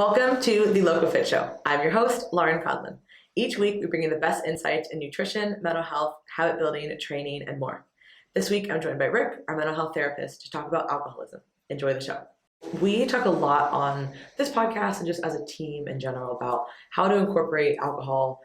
Welcome to the Local Fit Show. I'm your host, Lauren Conlon. Each week, we bring you the best insights in nutrition, mental health, habit building, training, and more. This week, I'm joined by Rick, our mental health therapist, to talk about alcoholism. Enjoy the show. We talk a lot on this podcast and just as a team in general about how to incorporate alcohol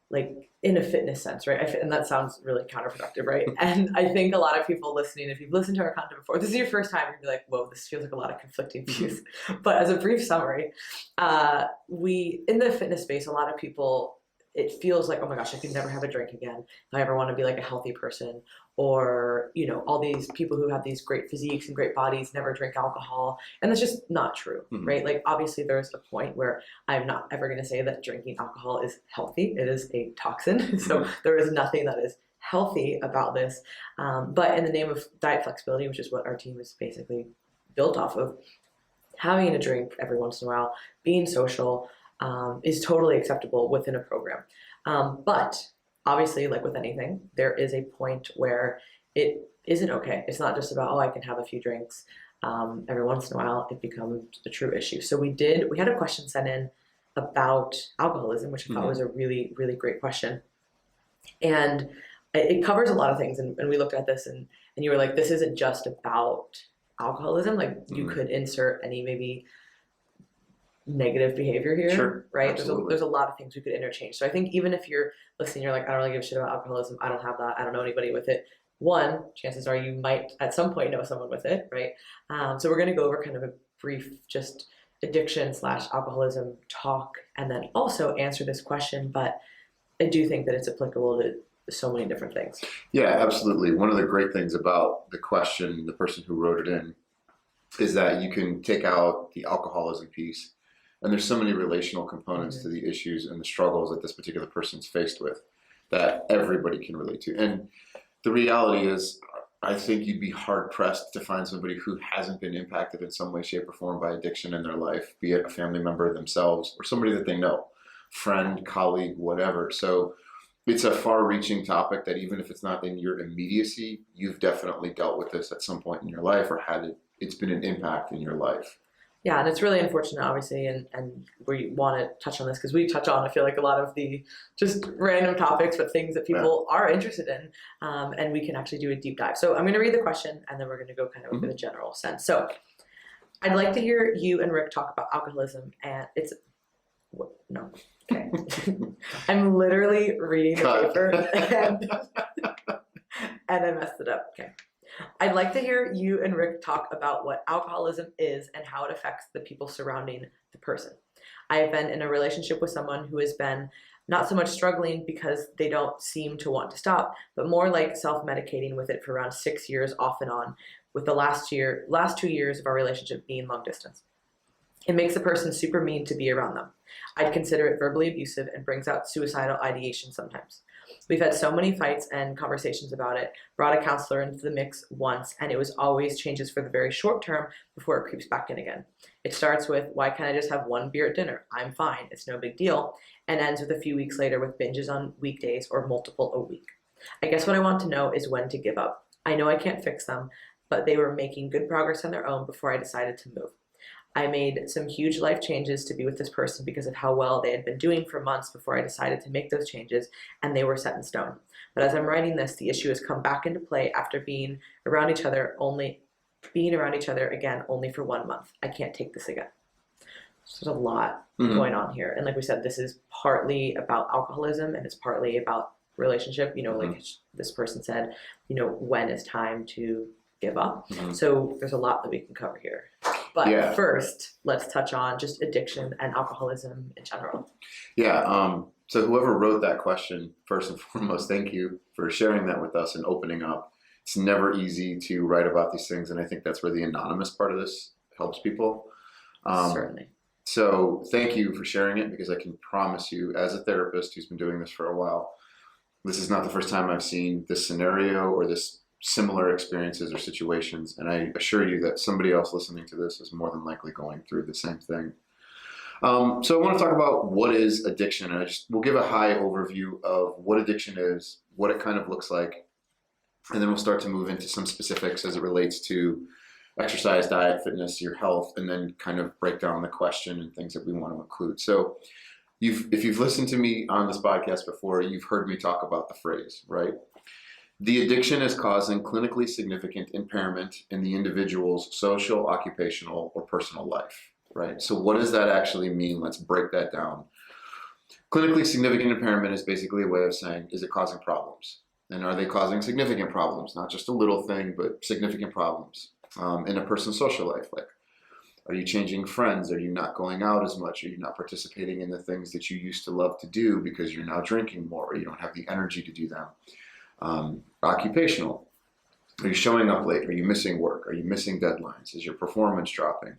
like in a fitness sense, right? And that sounds really counterproductive, right? And I think a lot of people listening, if you've listened to our content before, this is your first time, you'd be like, whoa, this feels like a lot of conflicting views. But as a brief summary, in the fitness space, a lot of people, it feels like, oh my gosh, I could never have a drink again if I ever want to be like a healthy person. Or, all these people who have these great physiques and great bodies never drink alcohol. And that's just not true, right? Like, obviously, there's a point where I'm not ever going to say that drinking alcohol is healthy. It is a toxin. So there is nothing that is healthy about this. But in the name of diet flexibility, which is what our team is basically built off of, having a drink every once in a while, being social, is totally acceptable within a program. But obviously, like with anything, there is a point where it isn't okay. It's not just about, I can have a few drinks. Every once in a while, it becomes a true issue. So we had a question sent in about alcoholism, which I thought was a really, really great question. And it covers a lot of things. And we looked at this and you were like, this isn't just about alcoholism. Like you could insert any maybe negative behavior here, sure, right? There's a lot of things we could interchange. So I think even if you're listening, you're like, I don't really give a shit about alcoholism. I don't have that. I don't know anybody with it. One, chances are you might at some point know someone with it, right? So we're going to go over kind of a brief just addiction/alcoholism talk and then also answer this question. But I do think that it's applicable to so many different things. Yeah, absolutely. One of the great things about the question, the person who wrote it in, is that you can take out the alcoholism piece. And there's so many relational components to the issues and the struggles that this particular person's faced with that everybody can relate to. And the reality is, I think you'd be hard pressed to find somebody who hasn't been impacted in some way, shape, or form by addiction in their life, be it a family member themselves or somebody that they know, friend, colleague, whatever. So it's a far-reaching topic that even if it's not in your immediacy, you've definitely dealt with this at some point in your life or it's been an impact in your life. Yeah, and it's really unfortunate, obviously, and we want to touch on this because we touch on, I feel like, a lot of the just random topics, but things that people are interested in, and we can actually do a deep dive. So I'm going to read the question, and then we're going to go kind of over the general sense. So I'd like to hear you and Rick talk about alcoholism, and okay. I'm literally reading the paper, and I messed it up. Okay. I'd like to hear you and Rick talk about what alcoholism is and how it affects the people surrounding the person. I have been in a relationship with someone who has been not so much struggling because they don't seem to want to stop, but more like self-medicating with it for around 6 years off and on, with the last 2 years of our relationship being long distance. It makes the person super mean to be around them. I'd consider it verbally abusive and brings out suicidal ideation sometimes. We've had so many fights and conversations about it, brought a counselor into the mix once, and it was always changes for the very short term before it creeps back in again. It starts with, why can't I just have one beer at dinner? I'm fine, it's no big deal, and ends with a few weeks later with binges on weekdays or multiple a week. I guess what I want to know is when to give up. I know I can't fix them, but they were making good progress on their own before I decided to move. I made some huge life changes to be with this person because of how well they had been doing for months before I decided to make those changes, and they were set in stone. But as I'm writing this, the issue has come back into play after being around each other again only for 1 month. I can't take this again. So there's a lot going on here. And like we said, this is partly about alcoholism and it's partly about relationship. Like this person said, when is time to give up? So there's a lot that we can cover here. But first, let's touch on just addiction and alcoholism in general. Yeah. So whoever wrote that question, first and foremost, thank you for sharing that with us and opening up. It's never easy to write about these things, and I think that's where the anonymous part of this helps people. Certainly. So thank you for sharing it, because I can promise you, as a therapist who's been doing this for a while, this is not the first time I've seen this scenario or this similar experiences or situations, and I assure you that somebody else listening to this is more than likely going through the same thing. So I want to talk about what is addiction, and we'll give a high overview of what addiction is, what it kind of looks like, and then we'll start to move into some specifics as it relates to exercise, diet, fitness, your health, and then kind of break down the question and things that we want to include. So if you've listened to me on this podcast before, you've heard me talk about the phrase, right? The addiction is causing clinically significant impairment in the individual's social, occupational, or personal life, right? So what does that actually mean? Let's break that down. Clinically significant impairment is basically a way of saying, is it causing problems? And are they causing significant problems? Not just a little thing, but significant problems in a person's social life. Like, are you changing friends? Are you not going out as much? Are you not participating in the things that you used to love to do because you're now drinking more or you don't have the energy to do them? Occupational. Are you showing up late? Are you missing work? Are you missing deadlines? Is your performance dropping?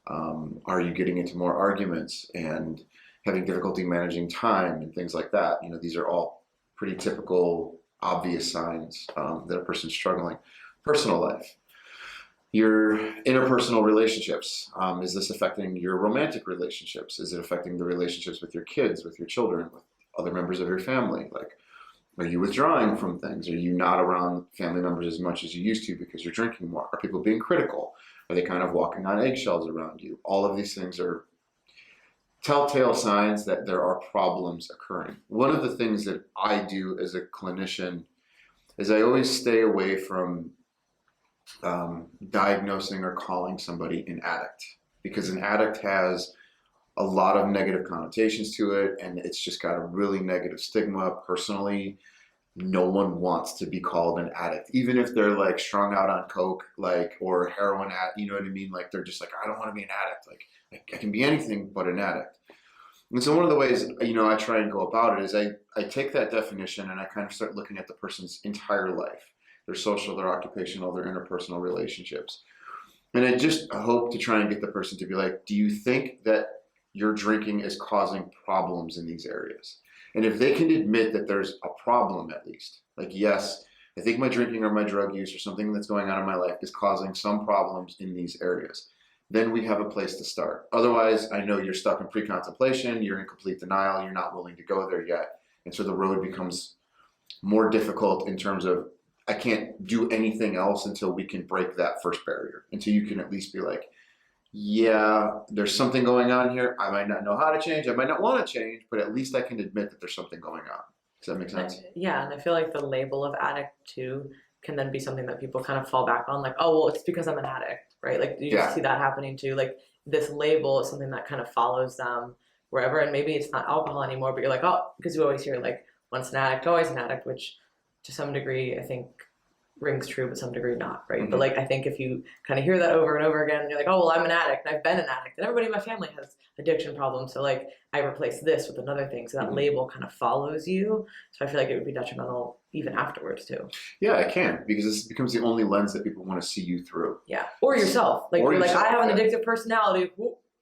Are you getting into more arguments and having difficulty managing time and things like that? You know, these are all pretty typical, obvious signs that a person's struggling. Personal life. Your interpersonal relationships. Is this affecting your romantic relationships? Is it affecting the relationships with your kids, with your children, with other members of your family? Like, are you withdrawing from things? Are you not around family members as much as you used to because you're drinking more? Are people being critical? Are they kind of walking on eggshells around you? All of these things are telltale signs that there are problems occurring. One of the things that I do as a clinician is I always stay away from diagnosing or calling somebody an addict, because an addict has a lot of negative connotations to it, and it's just got a really negative stigma. Personally, no one wants to be called an addict, even if they're like strung out on coke, like, or heroin addict. You know what I mean? Like, they're just like, I don't want to be an addict. Like, I can be anything but an addict. And so one of the ways, you know, I try and go about it is I take that definition and I kind of start looking at the person's entire life, their social, their occupational, their interpersonal relationships. And I just hope to try and get the person to be like, do you think that your drinking is causing problems in these areas? And if they can admit that there's a problem, at least, like, yes, I think my drinking or my drug use or something that's going on in my life is causing some problems in these areas, then we have a place to start. Otherwise, I know you're stuck in pre-contemplation, you're in complete denial, you're not willing to go there yet. And so the road becomes more difficult in terms of, I can't do anything else until we can break that first barrier, until you can at least be like, yeah, there's something going on here. I might not know how to change. I might not want to change, but at least I can admit that there's something going on. Does that make sense? Yeah, and I feel like the label of addict too can then be something that people kind of fall back on, like, oh, well, it's because I'm an addict, right? Like, you see that happening too. Like, this label is something that kind of follows them wherever, and maybe it's not alcohol anymore, but you're like, oh, because you always hear like, once an addict, always an addict, which to some degree I think rings true, but some degree not, right? Mm-hmm. But like, I think if you kind of hear that over and over again, and you're like, oh, well, I'm an addict, and I've been an addict, and everybody in my family has addiction problems, so like, I replace this with another thing, so that label kind of follows you. So I feel like it would be detrimental even afterwards too. Yeah, it can, because this becomes the only lens that people want to see you through. Yeah, or yourself. Like, you're like, I have an addictive personality.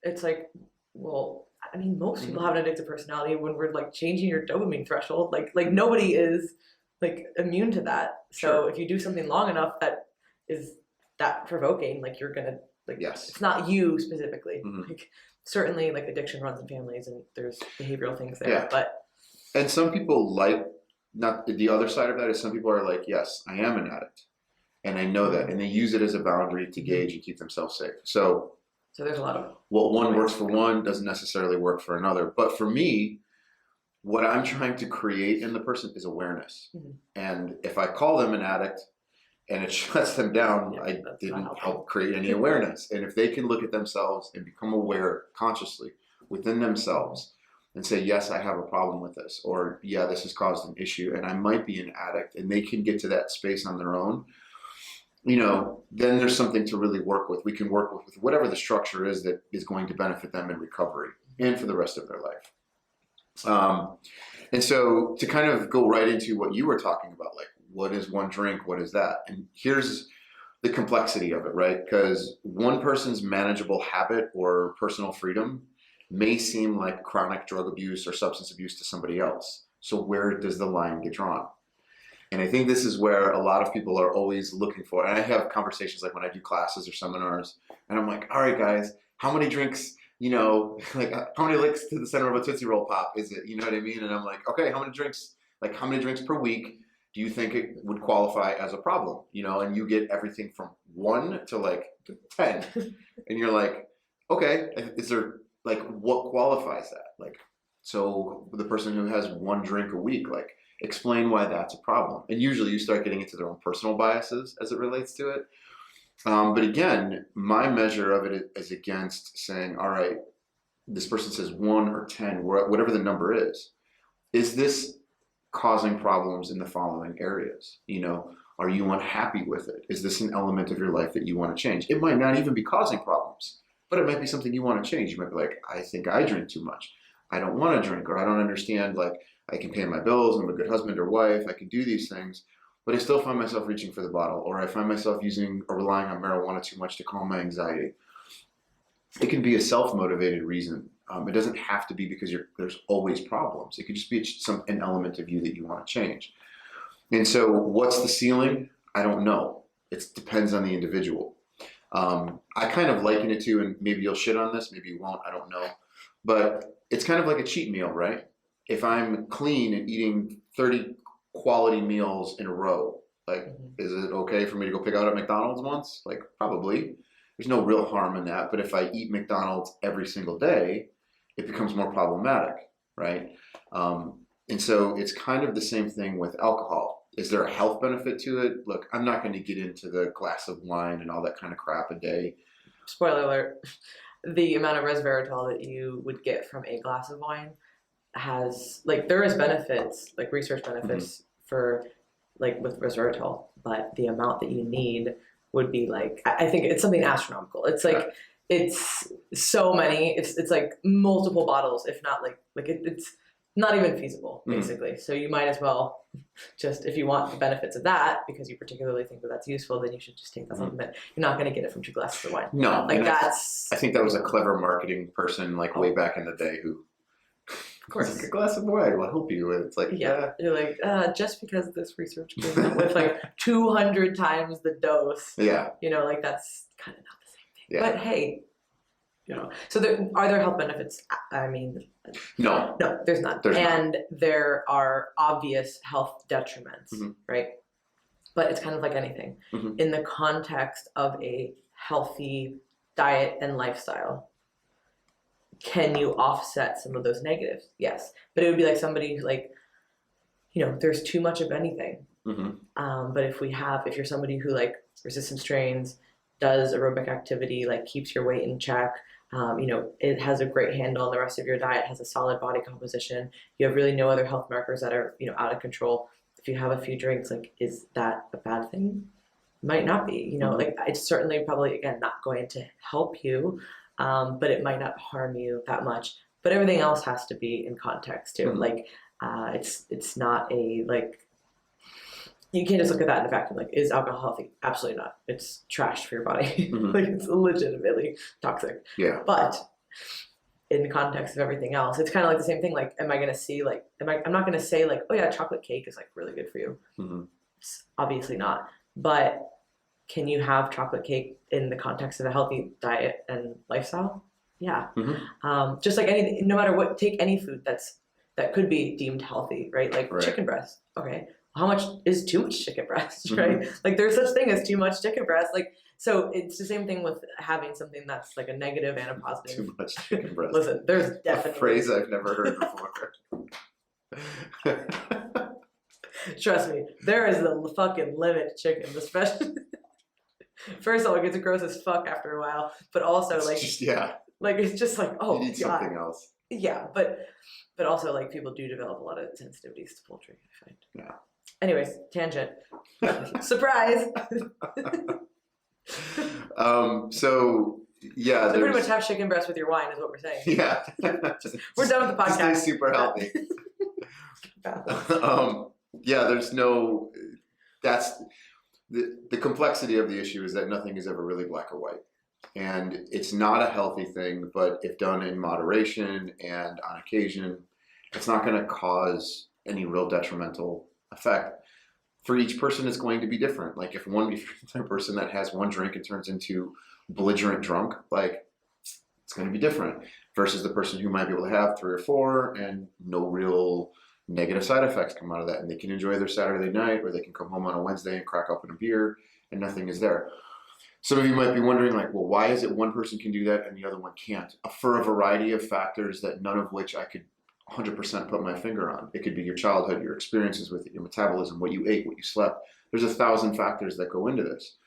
It's like, well, I mean, most people have an addictive personality when we're like changing your dopamine threshold. Like nobody is like immune to that. So if you do something long enough that is that provoking, like, you're gonna, like, it's not you specifically. Like, certainly, like, addiction runs in families and there's behavioral things there. And some people, like, not the other side of that is, some people are like, yes, I am an addict, and I know that, and they use it as a boundary to gauge and keep themselves safe. So there's a lot of what one works for one doesn't necessarily work for another. But for me, what I'm trying to create in the person is awareness. And if I call them an addict and it shuts them down, I didn't help create any awareness. And if they can look at themselves and become aware consciously within themselves and say, yes, I have a problem with this, or yeah, this has caused an issue and I might be an addict, and they can get to that space on their own, you know, then there's something to really work with. We can work with whatever the structure is that is going to benefit them in recovery and for the rest of their life. And so to kind of go right into what you were talking about, like, what is one drink? What is that? And here's the complexity of it, right? Because one person's manageable habit or personal freedom may seem like chronic drug abuse or substance abuse to somebody else. So where does the line get drawn? And I think this is where a lot of people are always looking for. And I have conversations like when I do classes or seminars, and I'm like, all right, guys, how many drinks, you know, like, how many licks to the center of a Tootsie Roll Pop is it? You know what I mean? And I'm like, okay, how many drinks per week? do you think it would qualify as a problem? And you get everything from 1 to like 10. And you're like, okay, is there like, what qualifies that? Like, so the person who has 1 drink a week, like, explain why that's a problem. And usually you start getting into their own personal biases as it relates to it. But again, my measure of it is against saying, all right, this person says 1 or 10, whatever the number is this causing problems in the following areas? Are you unhappy with it? Is this an element of your life that you want to change? It might not even be causing problems, but it might be something you want to change. You might be like, I think I drink too much. I don't want to drink, or I don't understand, like, I can pay my bills, I'm a good husband or wife, I can do these things, but I still find myself reaching for the bottle, or I find myself using or relying on marijuana too much to calm my anxiety. It can be a self-motivated reason. It doesn't have to be because there's always problems. It could just be an element of you that you want to change. And so what's the ceiling? I don't know. It depends on the individual. I kind of liken it to, and maybe you'll shit on this, maybe you won't, I don't know, but it's kind of like a cheat meal, right? If I'm clean and eating 30 quality meals in a row, like, is it okay for me to go pick out at McDonald's once? Like, probably. There's no real harm in that. But if I eat McDonald's every single day, it becomes more problematic, right? And so it's kind of the same thing with alcohol. Is there a health benefit to it? Look, I'm not going to get into the glass of wine and all that kind of crap a day. Spoiler alert, the amount of resveratrol that you would get from a glass of wine has, like, there is benefits, like research benefits for, like, with resveratrol, but the amount that you need would be like, I think it's something astronomical. It's like, it's so many, it's like multiple bottles, if not it's not even feasible, basically. So you might as well just, if you want the benefits of that, because you particularly think that that's useful, then you should just take that supplement. You're not going to get it from 2 glasses of wine. No. Like, I think that was a clever marketing person, like, way back in the day who, of course, like, a glass of wine will help you. It's like, you're like, just because this research came out with like 200 times the dose, like, that's kind of not the same thing. But hey, so are there health benefits? I mean, no, there's not. There are obvious health detriments, right? But it's kind of like anything. In the context of a healthy diet and lifestyle, can you offset some of those negatives? Yes. But it would be like somebody who, like, there's too much of anything. But if you're somebody who, like, resistance trains, does aerobic activity, like, keeps your weight in check, it has a great handle on the rest of your diet, has a solid body composition, you have really no other health markers that are, out of control. If you have a few drinks, like, is that a bad thing? Might not be, like, it's certainly probably, again, not going to help you, but it might not harm you that much. But everything else has to be in context too. Like, it's not a, like, you can't just look at that in a vacuum. Like, is alcohol healthy? Absolutely not. It's trash for your body. Like, it's legitimately toxic. Yeah. But in the context of everything else, it's kind of like the same thing. Like, am I going to see, like, I'm not going to say, like, oh yeah, chocolate cake is, like, really good for you. It's obviously not. But can you have chocolate cake in the context of a healthy diet and lifestyle? Yeah. Just like anything, no matter what, take any food that could be deemed healthy, right? Like chicken breast. Okay. How much is too much chicken breast, right? Like, there's such thing as too much chicken breast. Like, so it's the same thing with having something that's like a negative and a positive. Too much chicken breast. Listen, there's definitely a phrase I've never heard before. Trust me, there is a fucking limit to chicken, especially. First of all, it gets gross as fuck after a while, but also, like, like, it's just like, oh, you need something else. Yeah, but also, like, people do develop a lot of sensitivities to poultry, I find. Yeah. Anyways, tangent. Surprise. So yeah, so pretty much have chicken breast with your wine is what we're saying. Yeah. We're done with the podcast. Stay super healthy. Yeah, there's no. That's the complexity of the issue is that nothing is ever really black or white. And it's not a healthy thing, but if done in moderation and on occasion, it's not going to cause any real detrimental effect. For each person, it's going to be different. Like, if you're a person that has 1 drink and turns into belligerent drunk, like, it's going to be different versus the person who might be able to have 3 or 4 and no real negative side effects come out of that, and they can enjoy their Saturday night, or they can come home on a Wednesday and crack open a beer and nothing is there. Some of you might be wondering, like, well, why is it one person can do that and the other one can't? For a variety of factors that none of which I could 100% put my finger on. It could be your childhood, your experiences with it, your metabolism, what you ate, what you slept. There's 1,000 factors that go into this.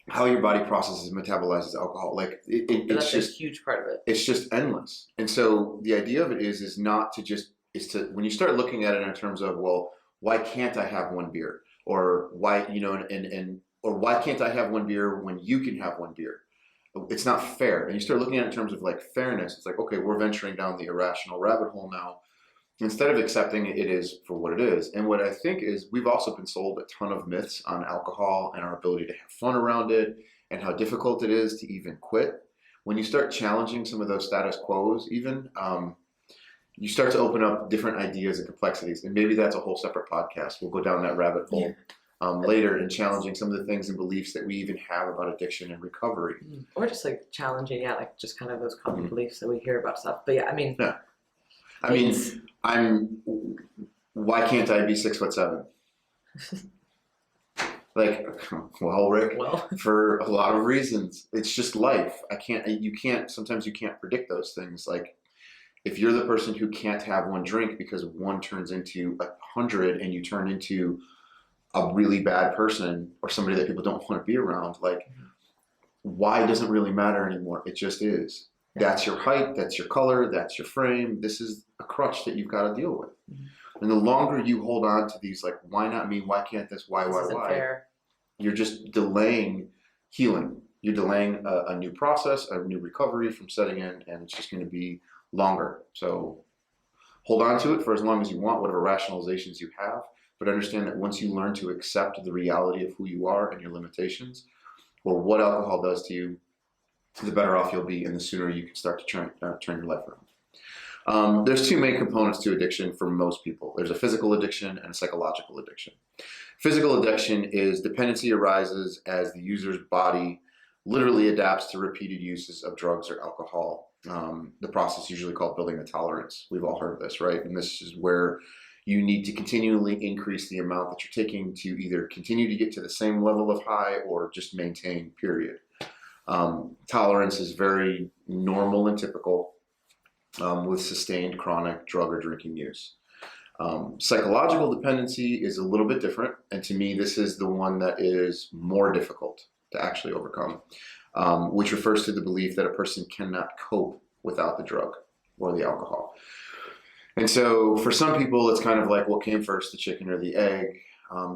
How your body processes and metabolizes alcohol, like it's just a huge part of it. It's just endless. And so the idea of it is not to just, is to, when you start looking at it in terms of, well, why can't I have one beer? Or why, or why can't I have one beer when you can have one beer? It's not fair. And you start looking at it in terms of like fairness. It's like, okay, we're venturing down the irrational rabbit hole now. Instead of accepting it is for what it is. And what I think is we've also been sold a ton of myths on alcohol and our ability to have fun around it and how difficult it is to even quit. When you start challenging some of those status quos even, you start to open up different ideas and complexities. And maybe that's a whole separate podcast. We'll go down that rabbit hole later in challenging some of the things and beliefs that we even have about addiction and recovery. Or just like challenging, like just kind of those common beliefs that we hear about stuff. But why can't I be 6'7"? Like, well, Rick, for a lot of reasons, it's just life. Sometimes you can't predict those things. Like, if you're the person who can't have one drink because one turns into 100 and you turn into a really bad person or somebody that people don't want to be around, like, why doesn't really matter anymore. It just is. That's your height, that's your color, that's your frame. This is a crutch that you've got to deal with. And the longer you hold on to these, like, why not me? Why can't this? Why? Fair. You're just delaying healing. You're delaying a new process, a new recovery from setting in, and it's just going to be longer. So hold on to it for as long as you want, whatever rationalizations you have, but understand that once you learn to accept the reality of who you are and your limitations, or what alcohol does to you, the better off you'll be, and the sooner you can start to turn your life around. There's two main components to addiction for most people. There's a physical addiction and a psychological addiction. Physical addiction is dependency arises as the user's body literally adapts to repeated uses of drugs or alcohol. The process is usually called building a tolerance. We've all heard of this, right? And this is where you need to continually increase the amount that you're taking to either continue to get to the same level of high or just maintain, period. Tolerance is very normal and typical with sustained chronic drug or drinking use. Psychological dependency is a little bit different, and to me this is the one that is more difficult to actually overcome, which refers to the belief that a person cannot cope without the drug or the alcohol. And so for some people it's kind of like, what came first, the chicken or the egg?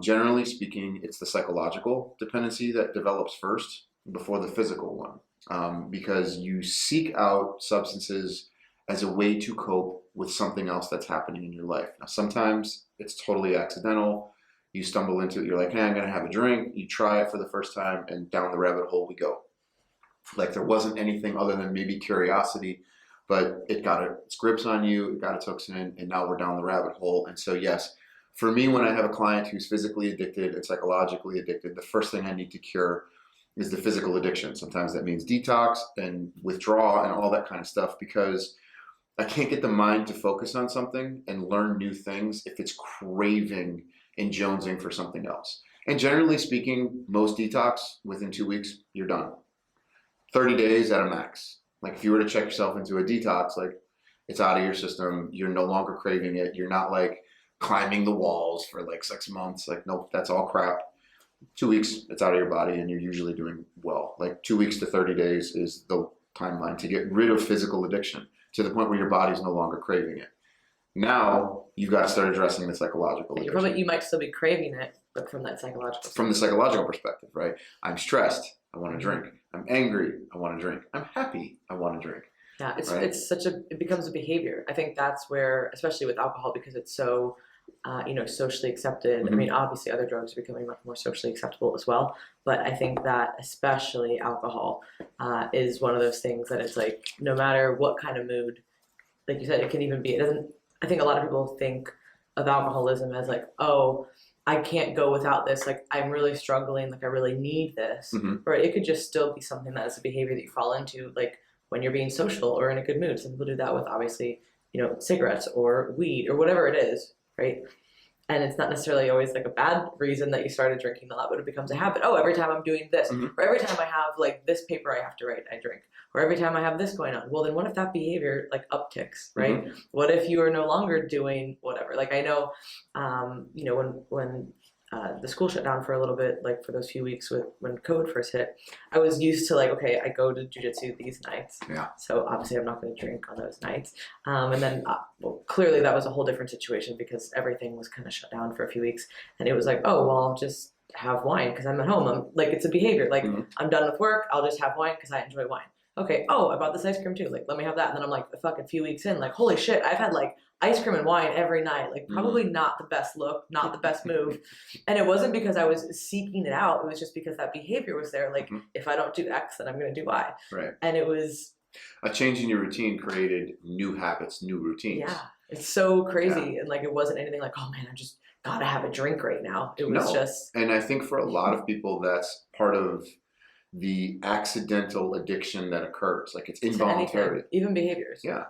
Generally speaking, it's the psychological dependency that develops first before the physical one, because you seek out substances as a way to cope with something else that's happening in your life. Now, sometimes it's totally accidental. You stumble into it, you're like, hey, I'm gonna have a drink. You try it for the first time and down the rabbit hole we go. Like there wasn't anything other than maybe curiosity, but it got its grips on you, it got its hooks in, and now we're down the rabbit hole. And so yes, for me, when I have a client who's physically addicted and psychologically addicted, the first thing I need to cure is the physical addiction. Sometimes that means detox and withdrawal and all that kind of stuff, because I can't get the mind to focus on something and learn new things if it's craving and jonesing for something else. And generally speaking, most detox, within 2 weeks, you're done. 30 days at a max. Like if you were to check yourself into a detox, like it's out of your system, you're no longer craving it, you're not like climbing the walls for like 6 months, like nope, that's all crap. 2 weeks, it's out of your body and you're usually doing well. Like 2 weeks to 30 days is the timeline to get rid of physical addiction to the point where your body's no longer craving it. Now you've got to start addressing the psychological addiction. You might still be craving it, but from that psychological perspective. From the psychological perspective, right? I'm stressed, I want to drink. I'm angry, I want to drink. I'm happy, I want to drink. Yeah, it becomes a behavior. I think that's where, especially with alcohol, because it's so socially accepted. Mm-hmm. I mean, obviously other drugs are becoming much more socially acceptable as well. But I think that especially alcohol is one of those things that it's like, no matter what kind of mood, like you said, it can even be, I think a lot of people think of alcoholism as like, oh, I can't go without this. Like I'm really struggling. Like I really need this. Mm-hmm. Or it could just still be something that is a behavior that you fall into, like when you're being social or in a good mood. Some people do that with obviously, cigarettes or weed or whatever it is, right? And it's not necessarily always like a bad reason that you started drinking a lot, but it becomes a habit. Oh, every time I'm doing this, or every time I have like this paper I have to write, I drink, or every time I have this going on. Well, then what if that behavior like upticks, right? What if you are no longer doing whatever? Like I know, when the school shut down for a little bit, like for those few weeks when COVID first hit, I was used to like, okay, I go to jujitsu these nights. Yeah. So obviously I'm not going to drink on those nights. And then, clearly that was a whole different situation because everything was kind of shut down for a few weeks. And it was like, oh, well, I'll just have wine because I'm at home. I'm like, it's a behavior. Like I'm done with work. I'll just have wine because I enjoy wine. Okay. Oh, I bought this ice cream too. Like, let me have that. And then I'm like, a fucking few weeks in, like, holy shit, I've had like ice cream and wine every night. Like probably not the best look, not the best move. And it wasn't because I was seeking it out. It was just because that behavior was there. Like if I don't do X, then I'm going to do Y. Right. And it was a change in your routine created new habits, new routines. Yeah. It's so crazy. Yeah. And like, it wasn't anything like, oh man, I just got to have a drink right now. It was just. And I think for a lot of people, that's part of the accidental addiction that occurs. Like it's involuntary. Even behaviors. Yeah.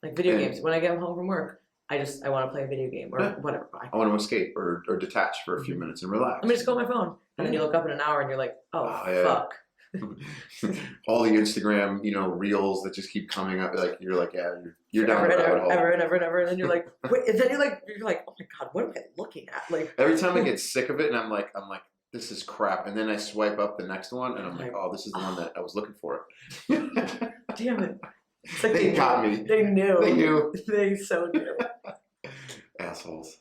Like video games. When I get home from work, I want to play a video game or whatever. I want to escape or detach for a few minutes and relax. I mean, just go on my phone. And then you look up in an hour and you're like, fuck. All the Instagram, reels that just keep coming up. Like you're like, yeah, you're down the rabbit hole. Ever and ever. And then you're like, wait, and then you're like, oh my God, what am I looking at? Like every time I get sick of it and I'm like, this is crap. And then I swipe up the next one and I'm like, oh, this is the one that I was looking for. Damn it. It's like they got me. They knew. They knew. They so knew. Assholes.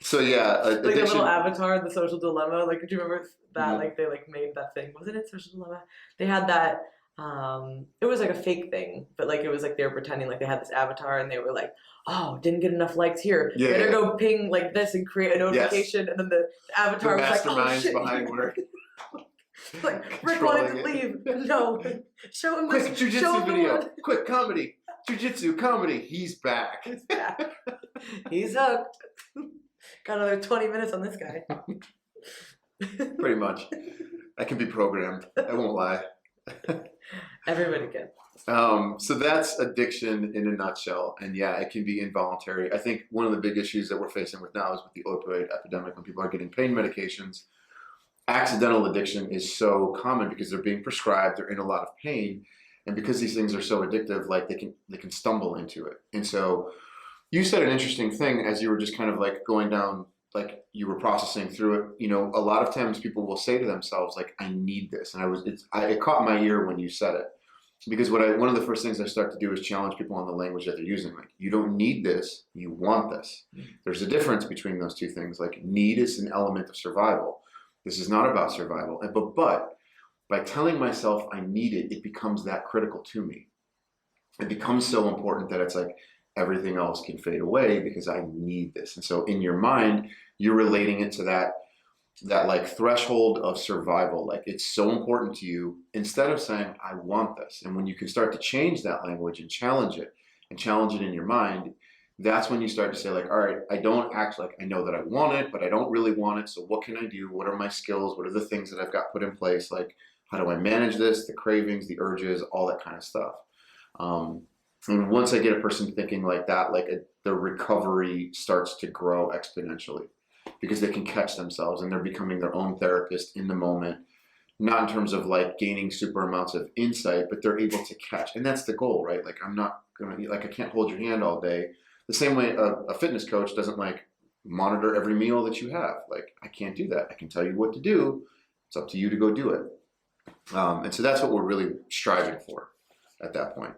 So yeah, like a little avatar, the social dilemma. Like, do you remember that? Like they like made that thing. Wasn't it social dilemma? They had that. It was like a fake thing, but like it was like they were pretending like they had this avatar, and they were like, "Oh, didn't get enough likes here. Better go ping like this and create a notification." Yes. And then the avatar was like, "Oh shit!" Behind work. Like Rick wanted to leave. No, show him quick this. jujitsu video. Quick comedy. Jujitsu comedy. He's back. He's back. He's hooked. Got another 20 minutes on this guy. Pretty much. I can be programmed. I won't lie. Everybody can. So that's addiction in a nutshell. And yeah, it can be involuntary. I think one of the big issues that we're facing with now is with the opioid epidemic, when people are getting pain medications. Accidental addiction is so common because they're being prescribed, they're in a lot of pain. And because these things are so addictive, like they can stumble into it. And so you said an interesting thing as you were just kind of like going down, like you were processing through it. A lot of times people will say to themselves, like, I need this. And it caught my ear when you said it. Because one of the first things I start to do is challenge people on the language that they're using. Like, you don't need this, you want this. There's a difference between those two things. Like, need is an element of survival. This is not about survival. But by telling myself I need it, it becomes that critical to me. It becomes so important that it's like everything else can fade away because I need this. And so in your mind, you're relating it to that like threshold of survival. Like it's so important to you, instead of saying, I want this. And when you can start to change that language and challenge it in your mind, that's when you start to say like, all right, I don't act like I know that I want it, but I don't really want it. So what can I do? What are my skills? What are the things that I've got put in place? Like, how do I manage this? The cravings, the urges, all that kind of stuff. And once I get a person thinking like that, the recovery starts to grow exponentially because they can catch themselves and they're becoming their own therapist in the moment, not in terms of like gaining super amounts of insight, but they're able to catch. And that's the goal, right? Like I'm not going to, like I can't hold your hand all day. The same way a fitness coach doesn't like monitor every meal that you have. Like I can't do that. I can tell you what to do. It's up to you to go do it. And so that's what we're really striving for at that point.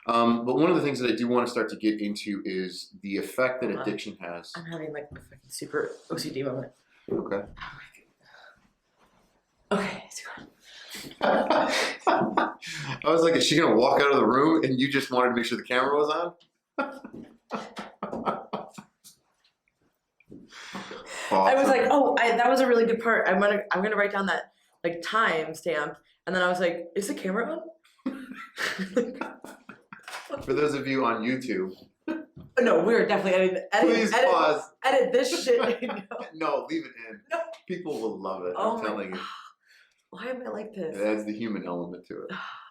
But one of the things that I do want to start to get into is the effect that addiction has. I'm having like a fucking super OCD moment. Okay. Okay, it's gone. I was like, is she going to walk out of the room and you just wanted to make sure the camera was on? Awesome. I was like, that was a really good part. I'm gonna write down that like time stamp, and then I was like, is the camera on? For those of you on YouTube, no, we're definitely please pause. Edit this shit. No, leave it in. No. People will love it. Oh I'm telling you. Why am I like this? It adds the human element to it.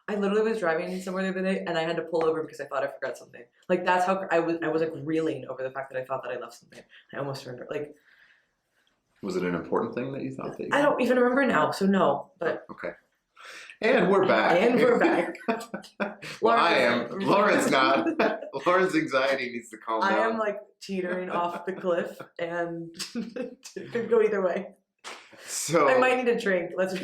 I literally was driving somewhere the other day and I had to pull over because I thought I forgot something. Like that's how I was like reeling over the fact that I thought that I left something. I almost surrendered. Like, Was it an important thing that you thought that you I don't even remember now, so no. But Okay. And we're back. And we're back. Well, I am. Lauren's not. Lauren's anxiety needs to calm down. I am like teetering off the cliff and it could go either way. So I might need a drink. Let's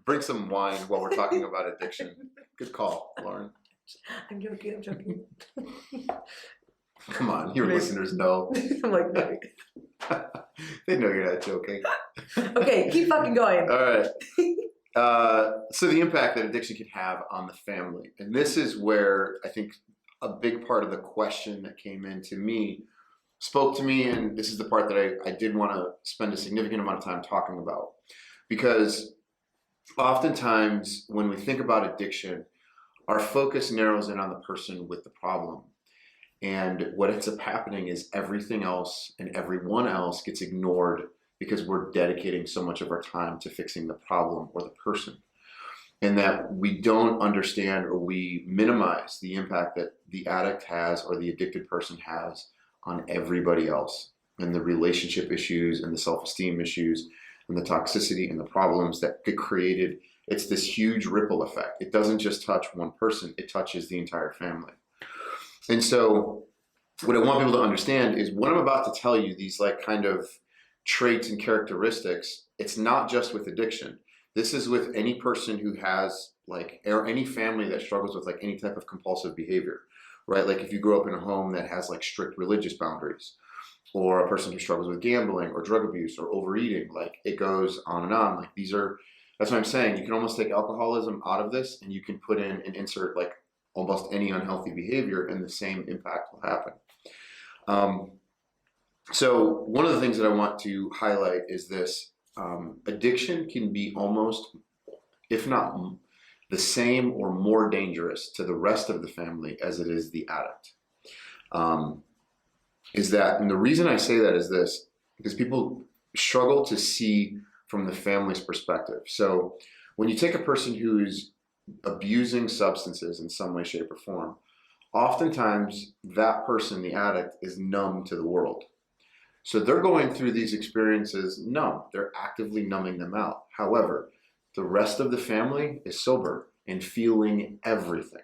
bring some wine while we're talking about addiction. Good call, Lauren. I'm joking. Come on, your listeners know. I'm like, no. They know you're not joking. Okay, keep fucking going. All right. So the impact that addiction can have on the family. And this is where I think a big part of the question that came into me spoke to me, and this is the part that I did want to spend a significant amount of time talking about. Because oftentimes when we think about addiction, our focus narrows in on the person with the problem. And what ends up happening is everything else and everyone else gets ignored because we're dedicating so much of our time to fixing the problem or the person. And that we don't understand, or we minimize the impact that the addict has or the addicted person has on everybody else, and the relationship issues and the self-esteem issues and the toxicity and the problems that get created. It's this huge ripple effect. It doesn't just touch one person, it touches the entire family. And so what I want people to understand is what I'm about to tell you, these like kind of traits and characteristics, it's not just with addiction. This is with any person who has like, or any family that struggles with like any type of compulsive behavior, right? Like if you grow up in a home that has like strict religious boundaries, or a person who struggles with gambling or drug abuse or overeating, like it goes on and on. Like that's what I'm saying. You can almost take alcoholism out of this and you can put in and insert like almost any unhealthy behavior and the same impact will happen. So one of the things that I want to highlight is this. Addiction can be almost, if not the same or more dangerous to the rest of the family as it is the addict. And the reason I say that is this, because people struggle to see from the family's perspective. So when you take a person who's abusing substances in some way, shape, or form, oftentimes that person, the addict, is numb to the world. So they're going through these experiences numb. They're actively numbing them out. However, the rest of the family is sober and feeling everything.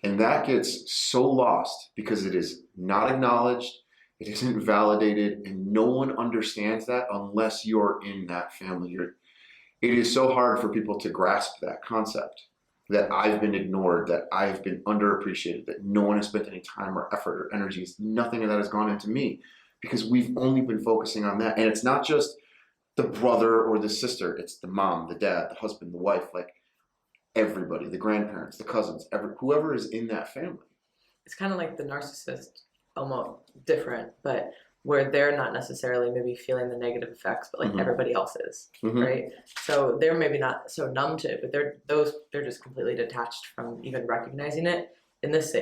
And that gets so lost because it is not acknowledged, it isn't validated, and no one understands that unless you're in that family. It is so hard for people to grasp that concept, that I've been ignored, that I've been underappreciated, that no one has spent any time or effort or energy. Nothing of that has gone into me because we've only been focusing on that. And it's not just the brother or the sister, it's the mom, the dad, the husband, the wife, like everybody, the grandparents, the cousins, whoever is in that family. It's kind of like the narcissist, almost different, but where they're not necessarily maybe feeling the negative effects, but like everybody else is, right? So they're maybe not so numb to it, but they're just completely detached from even recognizing it. In this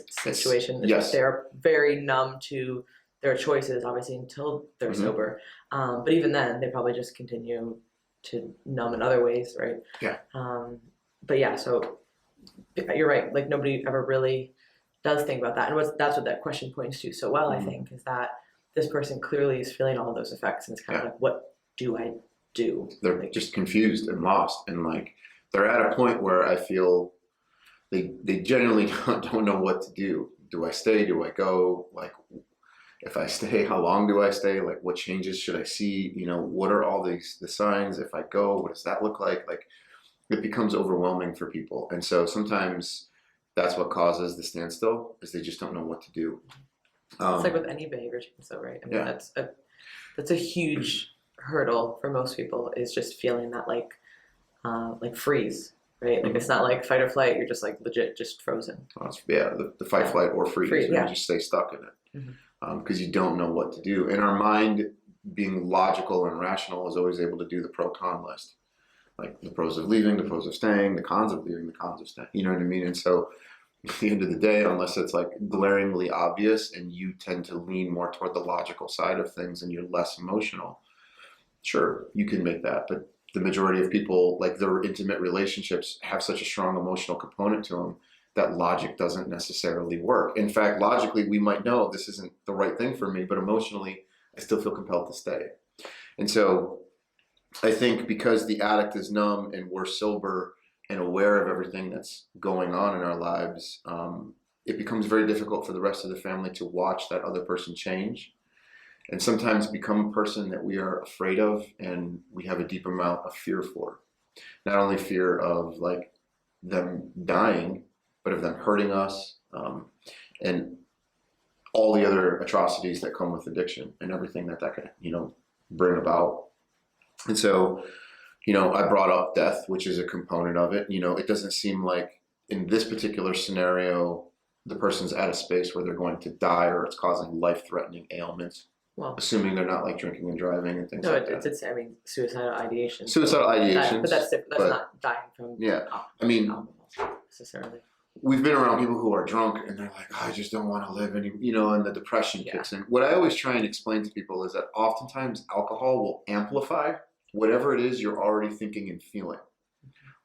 situation, yes. They're very numb to their choices, obviously, until they're sober. But even then, they probably just continue to numb in other ways, right? Yeah. But yeah, so you're right. Like nobody ever really does think about that, and that's what that question points to so well. I think is that this person clearly is feeling all of those effects, and it's kind of like, what do I do? They're like, just confused and lost, and like they're at a point where I feel they genuinely don't know what to do. Do I stay? Do I go? Like, if I stay, how long do I stay? Like, what changes should I see? You know, what are all the signs? If I go, what does that look like? Like, it becomes overwhelming for people, and so sometimes that's what causes the standstill, is they just don't know what to do. It's like with any behavior change, though, right? I mean, that's a huge hurdle for most people, is just feeling that like freeze, right? Like it's not like fight or flight; you're just like legit just frozen. The fight, flight, or freeze. You just stay stuck in it because you don't know what to do. And our mind, being logical and rational, is always able to do the pro-con list, like the pros of leaving, the pros of staying, the cons of leaving, the cons of staying. You know what I mean? And so, at the end of the day, unless it's like glaringly obvious and you tend to lean more toward the logical side of things and you're less emotional, sure, you can make that. But the majority of people, like their intimate relationships have such a strong emotional component to them that logic doesn't necessarily work. In fact, logically, we might know this isn't the right thing for me, but emotionally, I still feel compelled to stay. And so I think because the addict is numb and we're sober and aware of everything that's going on in our lives, it becomes very difficult for the rest of the family to watch that other person change and sometimes become a person that we are afraid of and we have a deep amount of fear for. Not only fear of like them dying, but of them hurting us, and all the other atrocities that come with addiction and everything that could, bring about. And so, I brought up death, which is a component of it. It doesn't seem like in this particular scenario, the person's at a space where they're going to die or it's causing life-threatening ailments. Well, assuming they're not like drinking and driving and things like that. No, it's suicidal ideation. Suicidal ideation. But that's different. That's not dying from alcohol necessarily. We've been around people who are drunk and they're like, oh, I just don't want to live anymore, and the depression kicks in. What I always try and explain to people is that oftentimes alcohol will amplify whatever it is you're already thinking and feeling,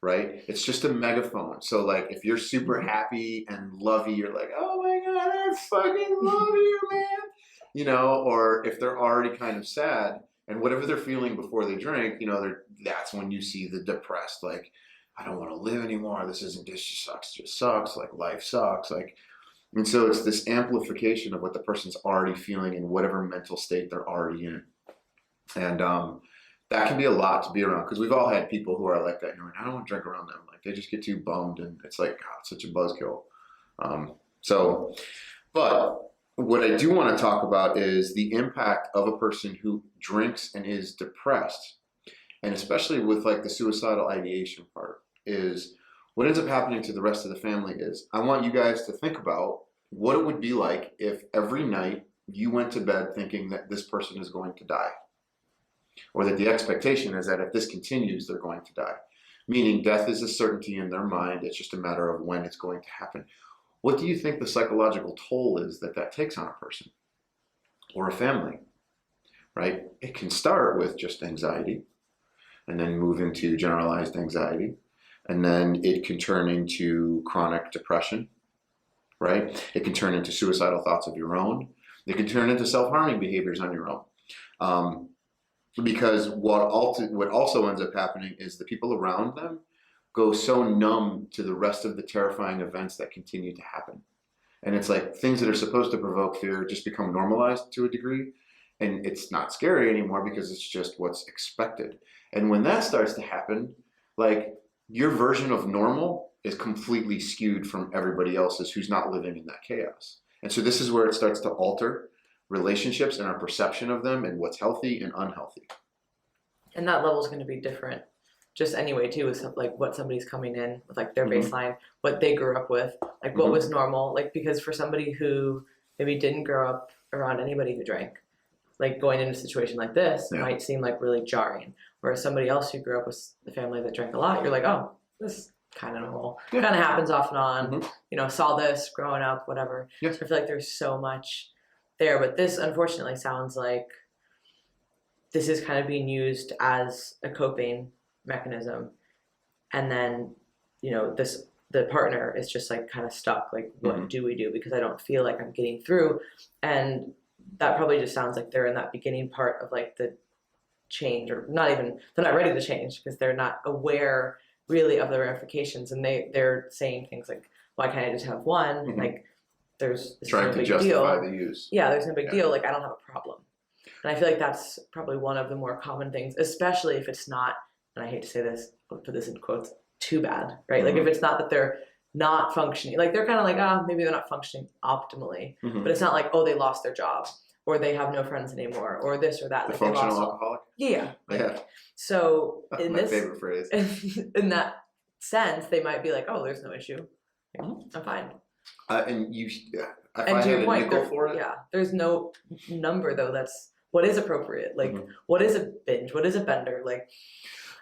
right? It's just a megaphone. So like if you're super happy and lovey, you're like, oh my God, I fucking love you, man. Or if they're already kind of sad and whatever they're feeling before they drink, that's when you see the depressed, like, I don't want to live anymore. This just sucks. Like life sucks. And so it's this amplification of what the person's already feeling in whatever mental state they're already in. And that can be a lot to be around because we've all had people who are like that. I don't want to drink around them. Like they just get too bummed and it's like, God, it's such a buzzkill. But what I do want to talk about is the impact of a person who drinks and is depressed. And especially with like the suicidal ideation part is what ends up happening to the rest of the family is I want you guys to think about what it would be like if every night you went to bed thinking that this person is going to die, or that the expectation is that if this continues, they're going to die, meaning death is a certainty in their mind. It's just a matter of when it's going to happen. What do you think the psychological toll is that takes on a person or a family, right? It can start with just anxiety and then move into generalized anxiety. And then it can turn into chronic depression, right? It can turn into suicidal thoughts of your own. It can turn into self-harming behaviors on your own. Because what also ends up happening is the people around them go so numb to the rest of the terrifying events that continue to happen. And it's like things that are supposed to provoke fear just become normalized to a degree. And it's not scary anymore because it's just what's expected. And when that starts to happen, like your version of normal is completely skewed from everybody else's who's not living in that chaos. And so this is where it starts to alter relationships and our perception of them and what's healthy and unhealthy. And that level is going to be different just anyway too, with like what somebody's coming in with, like their baseline, what they grew up with, like what was normal. Like because for somebody who maybe didn't grow up around anybody who drank, like going into a situation like this might seem like really jarring. Whereas somebody else who grew up with the family that drank a lot, you're like, oh, this is kind of normal. Kind of happens off and on. Saw this growing up, whatever. So I feel like there's so much there. But this, unfortunately, sounds like this is kind of being used as a coping mechanism. And then, the partner is just like kind of stuck. Like, what do we do? Because I don't feel like I'm getting through. And that probably just sounds like they're in that beginning part of like the change, or they're not ready to change because they're not aware really of the ramifications, and they're saying things like, why can't I just have one? Like there's trying to justify the use. Yeah, there's no big deal. Like I don't have a problem. And I feel like that's probably one of the more common things, especially if it's not, and I hate to say this, I'll put this in quotes, too bad, right? Like if it's not that they're not functioning, like they're kind of like, maybe they're not functioning optimally, but it's not like, they lost their job, or they have no friends anymore, or this or that. The like functional alcoholic? Yeah. So in my this favorite phrase. In that sense, they might be like, there's no issue. I'm fine. And to your point, for it? There's no number though. That's what is appropriate. Like what is a binge? What is a bender? Like,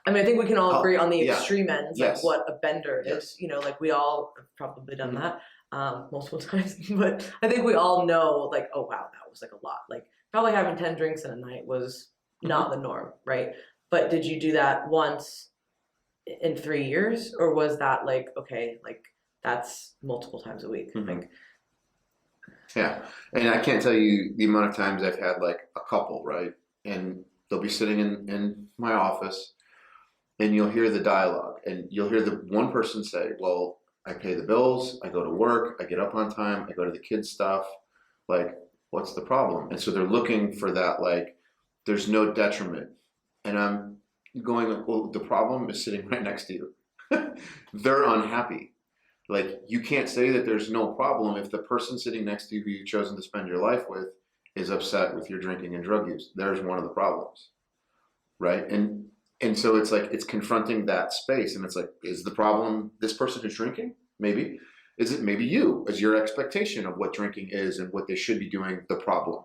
I mean, I think we can all agree on the extreme ends, like what a bender is. Like we all have probably done that multiple times, but I think we all know, like, oh wow, that was like a lot. Like probably having 10 drinks in a night was not the norm, right? But did you do that once in 3 years, or was that like, okay, like that's multiple times a week? Mhm. Like, Yeah. And I can't tell you the amount of times I've had like a couple, right? And they'll be sitting in my office and you'll hear the dialogue and you'll hear the one person say, well, I pay the bills, I go to work, I get up on time, I go to the kids' stuff. Like, what's the problem? And so they're looking for that, like, there's no detriment. And I'm going, well, the problem is sitting right next to you. They're unhappy. Like, you can't say that there's no problem if the person sitting next to you who you've chosen to spend your life with is upset with your drinking and drug use. There's one of the problems, right? And so it's like it's confronting that space, and it's like, is the problem this person who's drinking? Maybe. Is it maybe you? Is your expectation of what drinking is and what they should be doing the problem?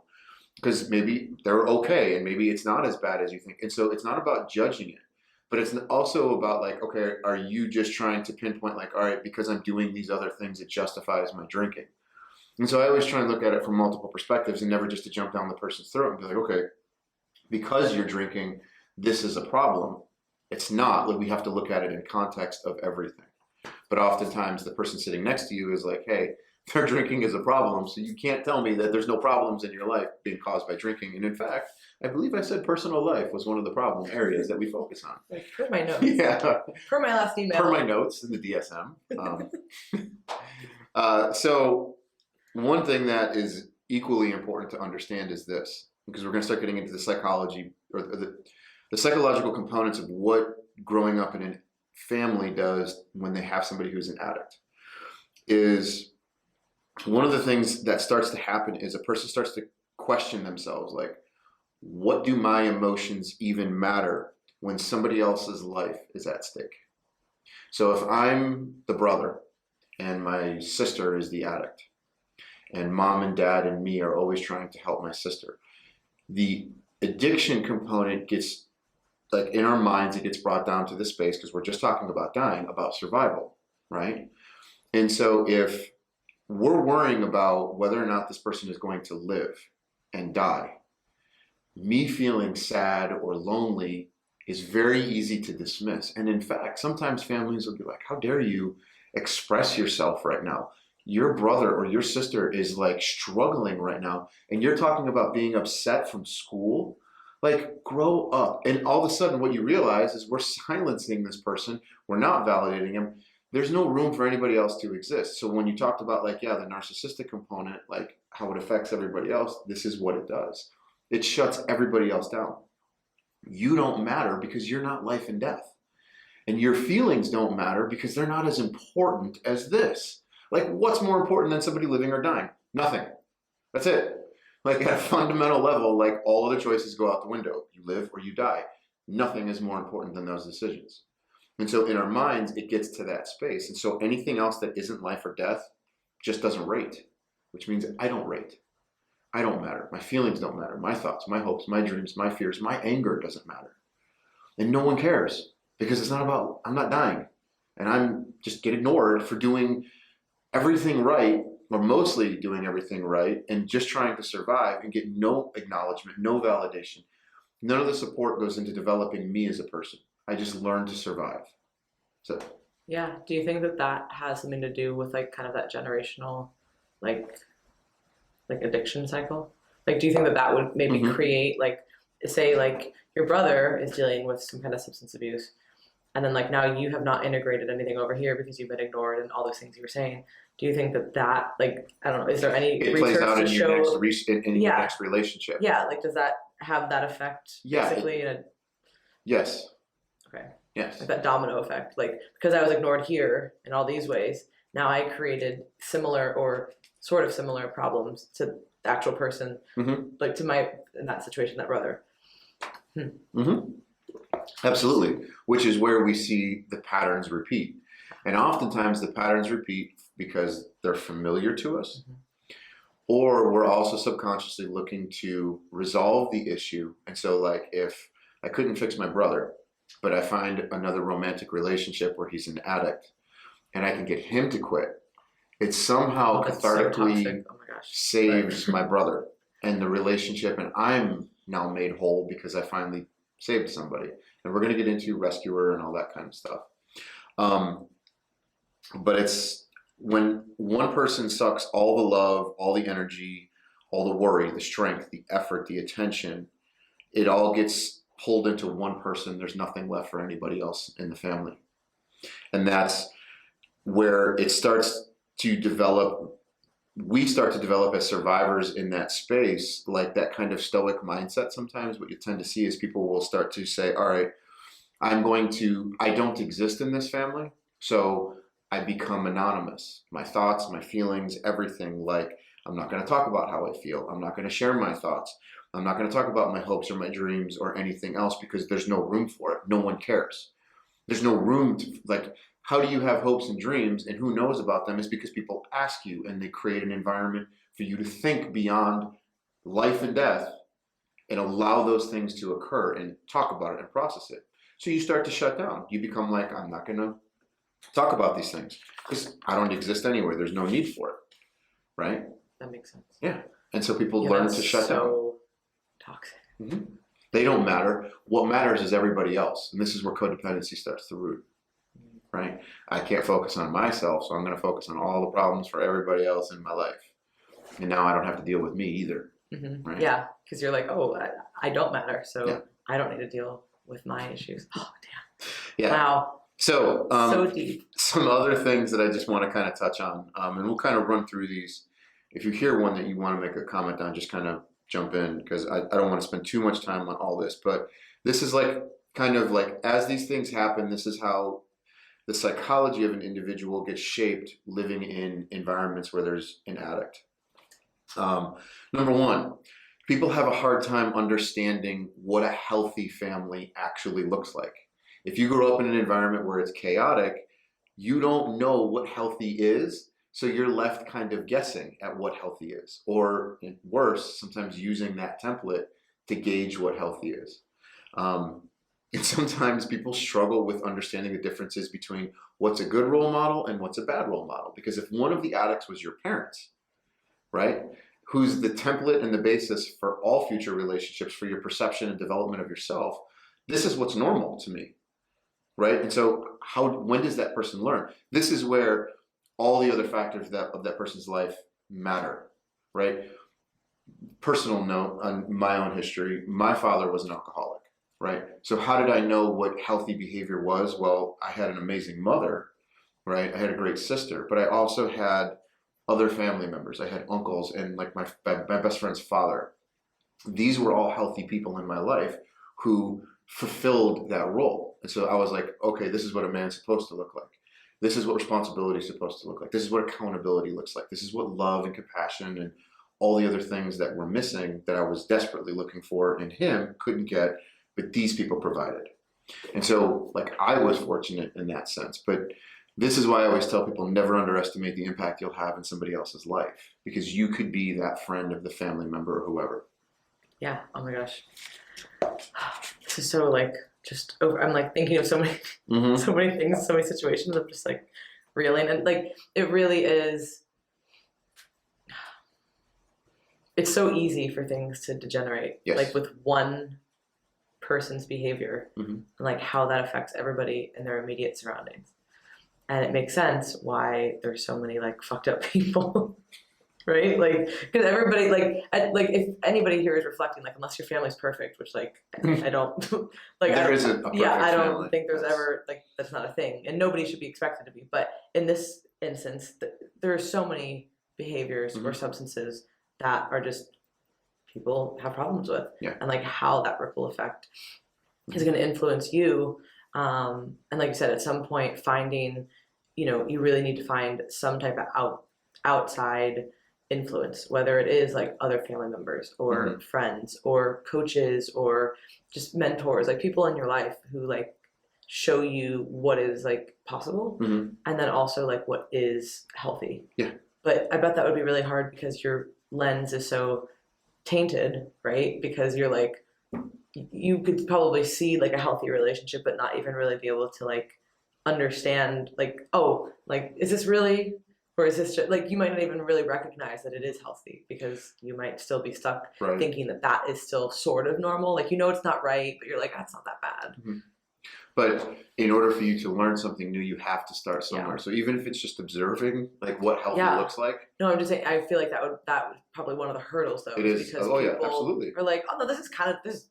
Because maybe they're okay, and maybe it's not as bad as you think. And so it's not about judging it, but it's also about like, okay, are you just trying to pinpoint like, all right, because I'm doing these other things, it justifies my drinking. And so I always try and look at it from multiple perspectives and never just to jump down the person's throat and be like, okay, because you're drinking, this is a problem. It's not. Like, we have to look at it in context of everything. But oftentimes the person sitting next to you is like, hey, their drinking is a problem, so you can't tell me that there's no problems in your life being caused by drinking. And in fact, I believe I said personal life was one of the problem areas that we focus on. like per my notes. Yeah. Per my last email. Per my notes in the DSM. So one thing that is equally important to understand is this, because we're going to start getting into the psychology or the psychological components of what growing up in a family does when they have somebody who's an addict. Is one of the things that starts to happen is a person starts to question themselves, like, what do my emotions even matter when somebody else's life is at stake? So if I'm the brother and my sister is the addict, and mom and dad and me are always trying to help my sister, the addiction component gets, like, in our minds, it gets brought down to this space because we're just talking about dying, about survival, right? And so if we're worrying about whether or not this person is going to live and die, me feeling sad or lonely is very easy to dismiss. And in fact, sometimes families will be like, how dare you express yourself right now? Your brother or your sister is like struggling right now, and you're talking about being upset from school. Like, grow up. And all of a sudden what you realize is we're silencing this person. We're not validating him. There's no room for anybody else to exist. So when you talked about, like, yeah, the narcissistic component, like how it affects everybody else, this is what it does. It shuts everybody else down. You don't matter because you're not life and death. And your feelings don't matter because they're not as important as this. Like, what's more important than somebody living or dying? Nothing. That's it. Like, at a fundamental level, like, all other choices go out the window. You live or you die. Nothing is more important than those decisions. And so in our minds, it gets to that space. And so anything else that isn't life or death just doesn't rate, which means I don't rate. I don't matter. My feelings don't matter. My thoughts, my hopes, my dreams, my fears, my anger doesn't matter. And no one cares because it's not about, I'm not dying. And I'm just get ignored for doing everything right, or mostly doing everything right, and just trying to survive and get no acknowledgement, no validation. None of the support goes into developing me as a person. I just learn to survive. So Yeah. Do you think that that has something to do with like kind of that generational, like addiction cycle? Like, do you think that that would maybe create, like, say, like your brother is dealing with some kind of substance abuse, and then like now you have not integrated anything over here because you've been ignored and all those things you were saying. Do you think that that, like, I don't know, is there any it research plays out to in show? your your next relationship. Yeah, like, does that have that effect basically? Yes. Okay. Yes. Like that domino effect, like, because I was ignored here in all these ways, now I created similar or sort of similar problems to the actual person, like to my, in that situation, that brother. Absolutely. Which is where we see the patterns repeat. And oftentimes the patterns repeat because they're familiar to us, or we're also subconsciously looking to resolve the issue. And so, like, if I couldn't fix my brother, but I find another romantic relationship where he's an addict and I can get him to quit, it somehow cathartically saves my brother and the relationship, and I'm now made whole because I finally saved somebody. And we're going to get into rescuer and all that kind of stuff. But it's when one person sucks all the love, all the energy, all the worry, the strength, the effort, the attention, it all gets pulled into one person. There's nothing left for anybody else in the family. And that's where it starts to develop. We start to develop as survivors in that space, like that kind of stoic mindset. Sometimes what you tend to see is people will start to say, all right, I don't exist in this family, so I become anonymous. My thoughts, my feelings, everything, like I'm not going to talk about how I feel. I'm not going to share my thoughts. I'm not going to talk about my hopes or my dreams or anything else because there's no room for it. No one cares. There's no room to, like, how do you have hopes and dreams and who knows about them is because people ask you and they create an environment for you to think beyond life and death and allow those things to occur and talk about it and process it. So you start to shut down. You become like, I'm not going to talk about these things because I don't exist anywhere. There's no need for it. Right? That makes sense. Yeah. And so people learn to shut down. Toxic. Mm-hmm. They don't matter. What matters is everybody else. And this is where codependency starts to root. Right? I can't focus on myself, so I'm going to focus on all the problems for everybody else in my life. And now I don't have to deal with me either. Mm-hmm. Right? Yeah. Because you're like, oh, I don't matter. So yeah. I don't need to deal with my issues. Oh, damn. Yeah. Wow. So, so deep. Some other things that I just want to kind of touch on, and we'll kind of run through these. If you hear one that you want to make a comment on, just kind of jump in because I don't want to spend too much time on all this. But this is like kind of like as these things happen, this is how the psychology of an individual gets shaped living in environments where there's an addict. Number one, people have a hard time understanding what a healthy family actually looks like. If you grow up in an environment where it's chaotic, you don't know what healthy is, so you're left kind of guessing at what healthy is, or worse, sometimes using that template to gauge what healthy is. And sometimes people struggle with understanding the differences between what's a good role model and what's a bad role model. Because if one of the addicts was your parents, right, who's the template and the basis for all future relationships, for your perception and development of yourself, this is what's normal to me. Right? And so when does that person learn? This is where all the other factors of that person's life matter, right? Personal note on my own history, my father was an alcoholic, right? So how did I know what healthy behavior was? Well, I had an amazing mother, right? I had a great sister, but I also had other family members. I had uncles and like my best friend's father. These were all healthy people in my life who fulfilled that role. And so I was like, okay, this is what a man's supposed to look like. This is what responsibility is supposed to look like. This is what accountability looks like. This is what love and compassion and all the other things that were missing that I was desperately looking for in him, couldn't get, but these people provided. And so like I was fortunate in that sense, but this is why I always tell people never underestimate the impact you'll have in somebody else's life, because you could be that friend of the family member or whoever. Yeah. Oh my gosh. This is so like just over. I'm like thinking of so many, so many things, so many situations. I'm just like reeling, and like it really is. It's so easy for things to degenerate, yes. like with one person's behavior, and like how that affects everybody in their immediate surroundings. And it makes sense why there's so many like fucked up people. Right? Like, because everybody, like if anybody here is reflecting, like, unless your family's perfect, which, like, I don't, like, there isn't a perfect I don't family. think there's ever, like, that's not a thing. And nobody should be expected to be. But in this instance, there are so many behaviors or substances that are just people have problems with. Yeah. And, like, how that ripple effect is going to influence you. And like you said, at some point, finding, you really need to find some type of outside influence, whether it is like other family members or friends or coaches or just mentors, like people in your life who like show you what is like possible and then also like what is healthy. Yeah. But I bet that would be really hard because your lens is so tainted, right? Because you're like, you could probably see like a healthy relationship, but not even really be able to like understand like, oh, like, is this really, Or is this just, like, you might not even really recognize that it is healthy because you might still be stuck Right. thinking that that is still sort of normal. Like, you know it's not right, but you're like, that's not that bad. Mm-hmm. But in order for you to learn something new, you have to start somewhere. Yeah. So even if it's just observing, like what healthy Yeah. looks like. No, I'm just saying, I feel like that was probably one of the hurdles, though. It is. Because Oh, people yeah, absolutely. are like, oh, no, this is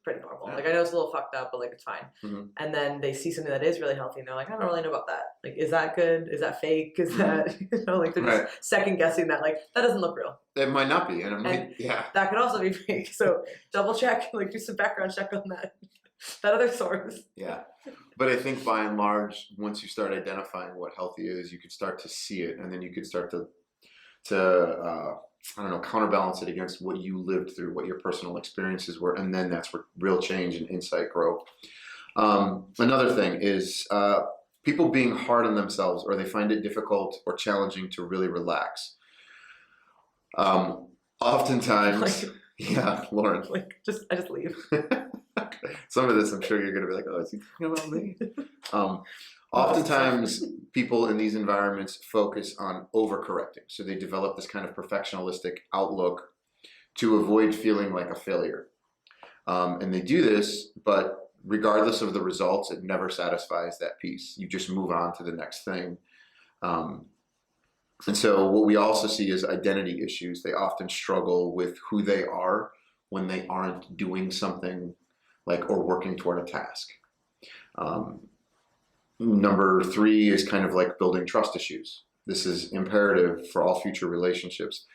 pretty normal. Yeah. Like, I know it's a little fucked up, but, like, it's fine. Mm-hmm. And then they see something that is really healthy, and they're like, I don't really know about that. Like, is that good? Is that fake? Is that, you know, like, they're just second guessing that. Like, that doesn't look real. It might not be. And yeah. That could also be fake. So double check, like, do some background check on that. That other source. Yeah. But I think by and large, once you start identifying what healthy is, you can start to see it, and then you can start to I don't know, counterbalance it against what you lived through, what your personal experiences were, and then that's where real change and insight grow. Another thing is people being hard on themselves, or they find it difficult or challenging to really relax. Oftentimes, yeah, Lauren. Like, I just leave. Some of this, I'm sure you're going to be like, oh, is he talking about me? Oftentimes, people in these environments focus on overcorrecting. So they develop this kind of perfectionistic outlook to avoid feeling like a failure. And they do this, but regardless of the results, it never satisfies that piece. You just move on to the next thing. And so what we also see is identity issues. They often struggle with who they are when they aren't doing something or working toward a task. Number 3 is kind of like building trust issues. This is imperative for all future relationships.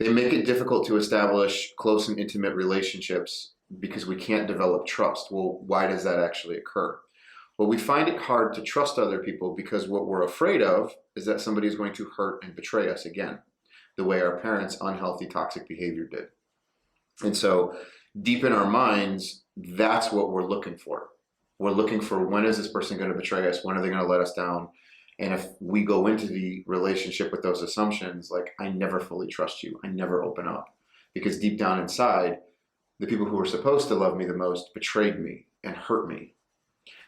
They make it difficult to establish close and intimate relationships because we can't develop trust. Well, why does that actually occur? Well, we find it hard to trust other people because what we're afraid of is that somebody is going to hurt and betray us again, the way our parents' unhealthy, toxic behavior did. And so deep in our minds, that's what we're looking for. We're looking for, when is this person going to betray us? When are they going to let us down? And if we go into the relationship with those assumptions, like, I never fully trust you, I never open up. Because deep down inside, the people who were supposed to love me the most betrayed me and hurt me.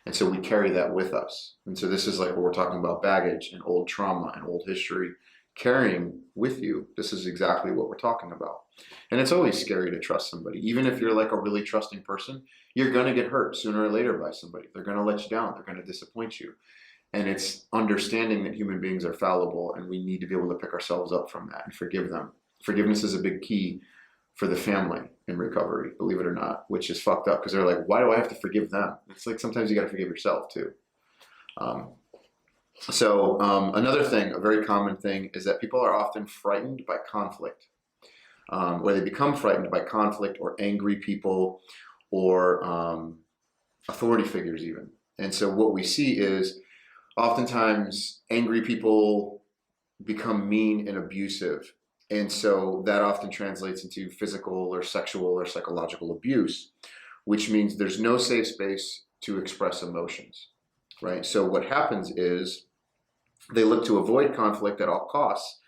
And so we carry that with us. And so this is like what we're talking about, baggage and old trauma and old history. Carrying with you, this is exactly what we're talking about. And it's always scary to trust somebody. Even if you're like a really trusting person, you're going to get hurt sooner or later by somebody. They're going to let you down. They're going to disappoint you. And it's understanding that human beings are fallible, and we need to be able to pick ourselves up from that and forgive them. Forgiveness is a big key for the family in recovery, believe it or not, which is fucked up because they're like, why do I have to forgive them? It's like sometimes you got to forgive yourself too. Another thing, a very common thing, is that people are often frightened by conflict, where they become frightened by conflict or angry people or authority figures even. And so what we see is oftentimes angry people become mean and abusive. And so that often translates into physical or sexual or psychological abuse, which means there's no safe space to express emotions, right? So what happens is they look to avoid conflict at all costs,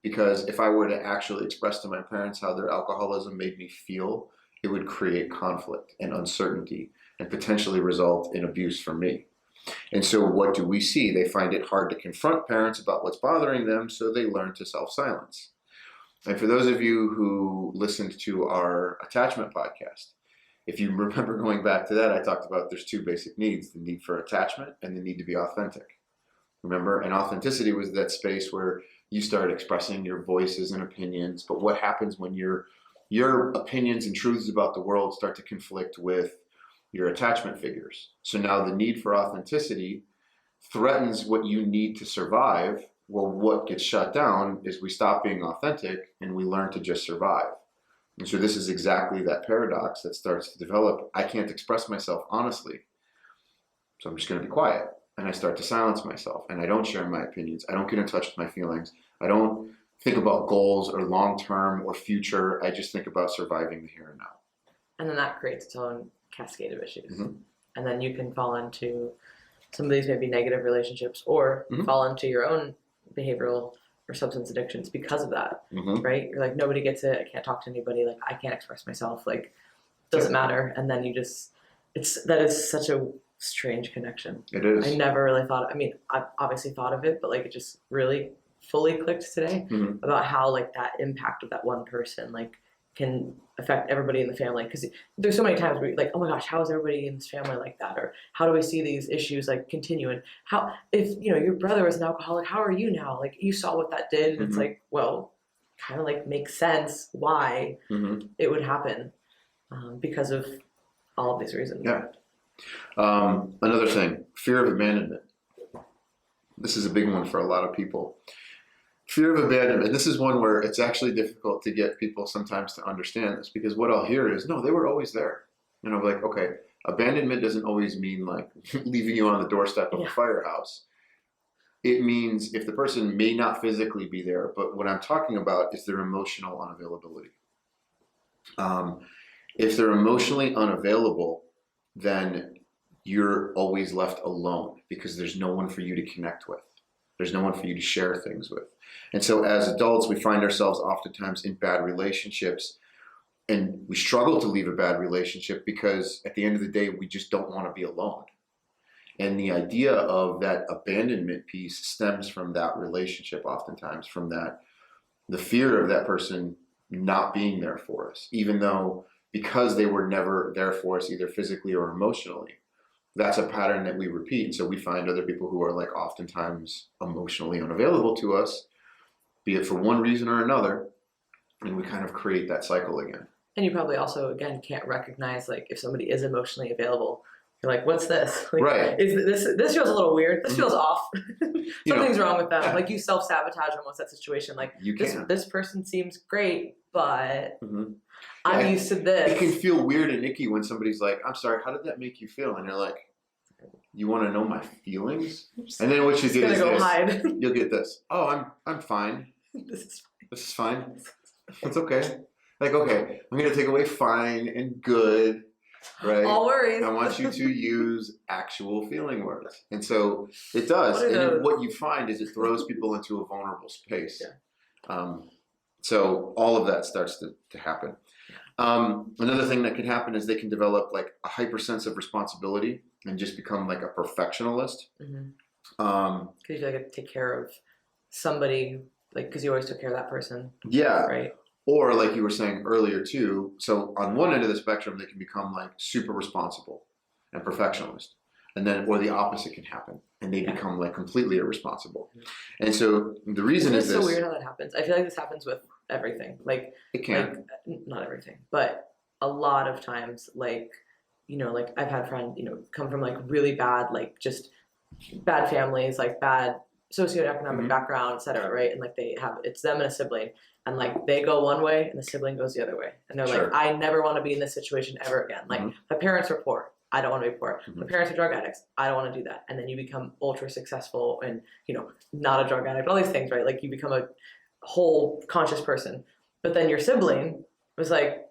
because if I were to actually express to my parents how their alcoholism made me feel, it would create conflict and uncertainty and potentially result in abuse for me. And so what do we see? They find it hard to confront parents about what's bothering them, so they learn to self-silence. And for those of you who listened to our attachment podcast, if you remember going back to that, I talked about there's 2 basic needs, the need for attachment and the need to be authentic. Remember? And authenticity was that space where you start expressing your voices and opinions. But what happens when your opinions and truths about the world start to conflict with your attachment figures? So now the need for authenticity threatens what you need to survive. Well, what gets shut down is we stop being authentic and we learn to just survive. And so this is exactly that paradox that starts to develop. I can't express myself honestly, so I'm just going to be quiet. And I start to silence myself, and I don't share my opinions. I don't get in touch with my feelings. I don't think about goals or long-term or future. I just think about surviving the here and now. And then that creates its own cascade of issues. Mm-hmm. And then you can fall into some of these maybe negative relationships, or fall into your own behavioral or substance addictions because of that, right? You're like, nobody gets it. I can't talk to anybody. Like, I can't express myself. Like, doesn't matter. And then you just, that is such a strange connection. It is. I never really thought, I mean, I obviously thought of it, but like, it just really fully clicked today Mhm. about how like that impact of that one person like can affect everybody in the family. Because there's so many times where you're like, oh my gosh, how is everybody in this family like that? Or how do we see these issues like continue? And how, if your brother was an alcoholic, how are you now? Like you saw what that did, and it's like, well, kind of like makes sense why it would happen because of all of these reasons. Yeah. Another thing, fear of abandonment. This is a big one for a lot of people. Fear of abandonment. This is one where it's actually difficult to get people sometimes to understand this, because what I'll hear is, no, they were always there. Like, okay, abandonment doesn't always mean like leaving you on the doorstep of a firehouse. It means if the person may not physically be there, but what I'm talking about is their emotional unavailability. If they're emotionally unavailable, then you're always left alone because there's no one for you to connect with. There's no one for you to share things with. And so as adults, we find ourselves oftentimes in bad relationships, and we struggle to leave a bad relationship because at the end of the day, we just don't want to be alone. And the idea of that abandonment piece stems from that relationship, oftentimes from that, the fear of that person not being there for us, even though because they were never there for us, either physically or emotionally. That's a pattern that we repeat. And so we find other people who are like oftentimes emotionally unavailable to us, be it for one reason or another, and we kind of create that cycle again. And you probably also, again, can't recognize like if somebody is emotionally available. You're like, what's this? Like, right. This feels a little weird. This feels off. Something's wrong with that. Like you self-sabotage almost that situation. Like this person seems great, but I'm used to this. It can feel weird and icky when somebody's like, I'm sorry, how did that make you feel? And you're like, you want to know my feelings? And then what you get is this. Hide. You'll get this. Oh, I'm fine. This is fine. It's okay. Like, okay, I'm going to take away fine and good, right? All worries. I want you to use actual feeling words. And so it does. And what you find is it throws people into a vulnerable space. Yeah. So all of that starts to happen. Another thing that can happen is they can develop like a hyper sense of responsibility and just become like a perfectionist. Because you feel like you have to take care of somebody, like because you always took care of that person. Yeah. Right. Or like you were saying earlier too, so on one end of the spectrum, they can become like super responsible and perfectionist. And then, or the opposite can happen and they become like completely irresponsible. And so the reason is this. It's so weird how that happens. I feel like this happens with everything. Like it can. Like, not everything, but a lot of times, like, like I've had friends, come from like really bad, like just bad families, like bad socioeconomic background, et cetera, right? And like it's them and a sibling. And like they go one way and the sibling goes the other way. And they're like, I never want to be in this situation ever again. Like my parents were poor. I don't want to be poor. My parents are drug addicts. I don't want to do that. And then you become ultra successful and, not a drug addict, all these things, right? Like you become a whole conscious person. But then your sibling was like,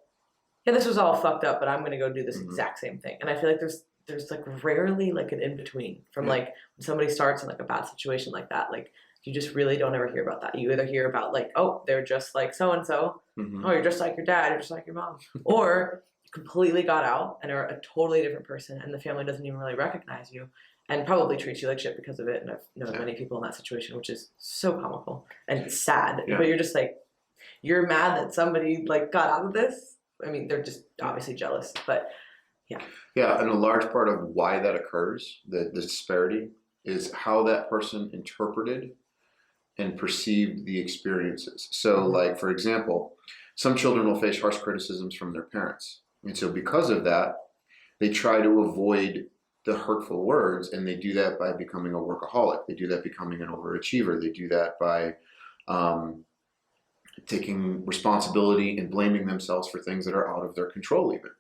yeah, this was all fucked up, but I'm going to go do this exact same thing. And I feel like there's like rarely like an in-between from like when somebody starts in like a bad situation like that, like you just really don't ever hear about that. You either hear about like, oh, they're just like so-and-so. Oh, you're just like your dad. You're just like your mom. Or you completely got out and are a totally different person and the family doesn't even really recognize you and probably treats you like shit because of it. And I've known many people in that situation, which is so comical and sad. But you're just like, you're mad that somebody like got out of this. I mean, they're just obviously jealous, but yeah. Yeah, and a large part of why that occurs, the disparity, is how that person interpreted and perceived the experiences. So like, for example, some children will face harsh criticisms from their parents. And so because of that, they try to avoid the hurtful words, and they do that by becoming a workaholic. They do that becoming an overachiever. They do that by taking responsibility and blaming themselves for things that are out of their control even.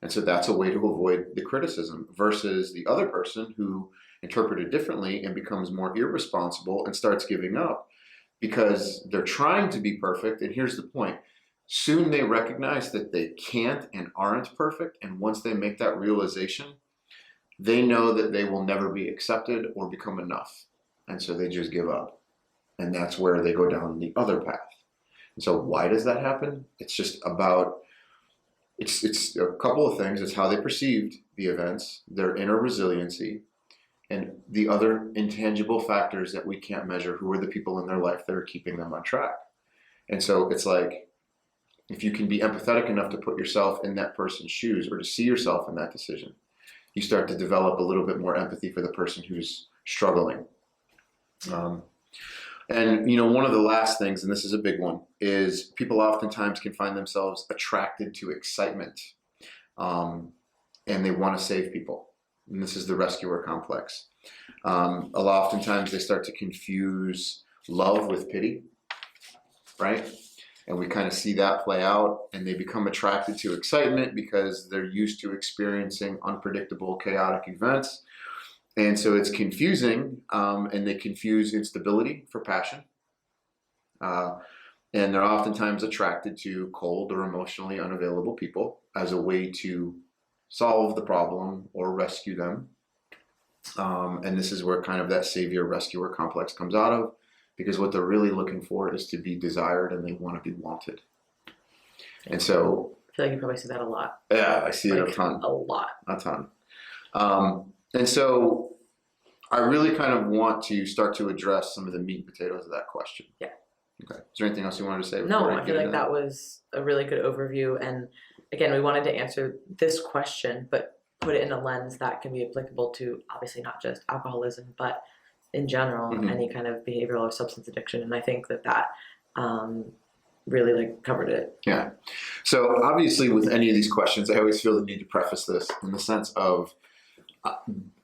And so that's a way to avoid the criticism versus the other person who interpreted differently and becomes more irresponsible and starts giving up because they're trying to be perfect. And here's the point. Soon they recognize that they can't and aren't perfect. And once they make that realization, they know that they will never be accepted or become enough. And so they just give up. And that's where they go down the other path. And so why does that happen? It's just about, it's a couple of things. It's how they perceived the events, their inner resiliency, and the other intangible factors that we can't measure, who are the people in their life that are keeping them on track. And so it's like, if you can be empathetic enough to put yourself in that person's shoes or to see yourself in that decision, you start to develop a little bit more empathy for the person who's struggling. And, one of the last things, and this is a big one, is people oftentimes can find themselves attracted to excitement, and they want to save people. And this is the rescuer complex. Oftentimes they start to confuse love with pity, right? And we kind of see that play out, and they become attracted to excitement because they're used to experiencing unpredictable, chaotic events. And so it's confusing, and they confuse instability for passion. And they're oftentimes attracted to cold or emotionally unavailable people as a way to solve the problem or rescue them. And this is where kind of that savior-rescuer complex comes out of, because what they're really looking for is to be desired, and they want to be wanted. And so I feel like you probably see that a lot. Yeah, I see it a ton. A ton. And so I really kind of want to start to address some of the meat and potatoes of that question. Yeah. Okay. Is there anything else you wanted to say? No, I feel like that was a really good overview. And again, we wanted to answer this question, but put it in a lens that can be applicable to obviously not just alcoholism, but in general, any kind of behavioral or substance addiction. And I think that really covered it. Yeah. So obviously with any of these questions, I always feel the need to preface this in the sense of,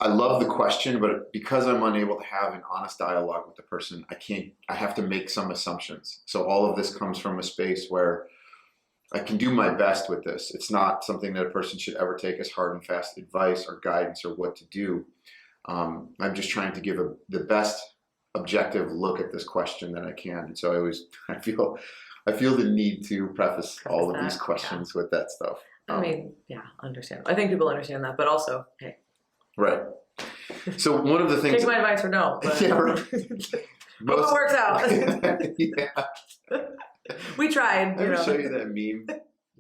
I love the question, but because I'm unable to have an honest dialogue with the person, I have to make some assumptions. So all of this comes from a space where I can do my best with this. It's not something that a person should ever take as hard and fast advice or guidance or what to do. I'm just trying to give the best objective look at this question that I can. And so I feel the need to preface all of these questions with that stuff. I understand. I think people understand that, but also, hey. Right. So one of the things. Take my advice or no. But yeah, right. Hope it works out. Yeah. We tried. I show you that meme.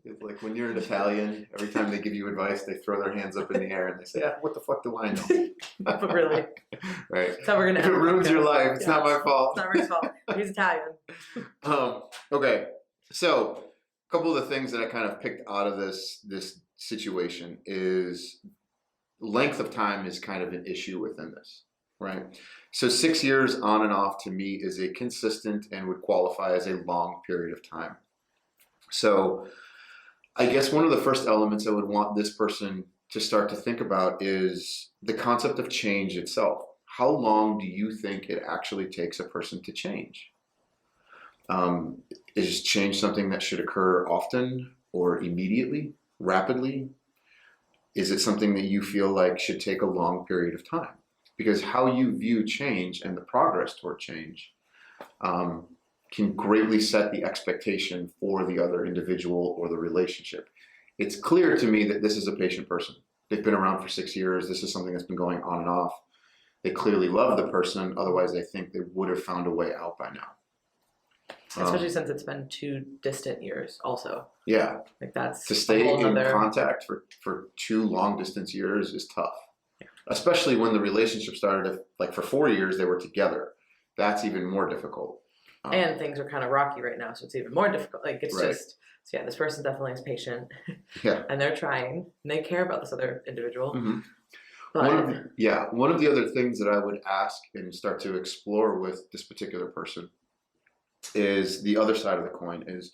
It's like when you're an Italian, every time they give you advice, they throw their hands up in the air and they say, what the fuck do I know? But really. Right. That's how we're going to If it ruins your life, it's not my fault. It's not Rick's fault. He's Italian. Okay. So a couple of the things that I kind of picked out of this situation is length of time is kind of an issue within this, right? So 6 years on and off to me is a consistent and would qualify as a long period of time. So I guess one of the first elements I would want this person to start to think about is the concept of change itself. How long do you think it actually takes a person to change? Is change something that should occur often or immediately, rapidly? Is it something that you feel like should take a long period of time? Because how you view change and the progress toward change can greatly set the expectation for the other individual or the relationship. It's clear to me that this is a patient person. They've been around for 6 years. This is something that's been going on and off. They clearly love the person. Otherwise, I think they would have found a way out by now. Especially since it's been 2 distant years also. Yeah. That's to stay in contact for 2 long distance years is tough. Yeah. Especially when the relationship started, for 4 years they were together. That's even more difficult. And things are kind of rocky right now, so it's even more difficult. It's right. This person definitely is patient. Yeah. And they're trying, and they care about this other individual. Mm-hmm. But one of the other things that I would ask and start to explore with this particular person is the other side of the coin is,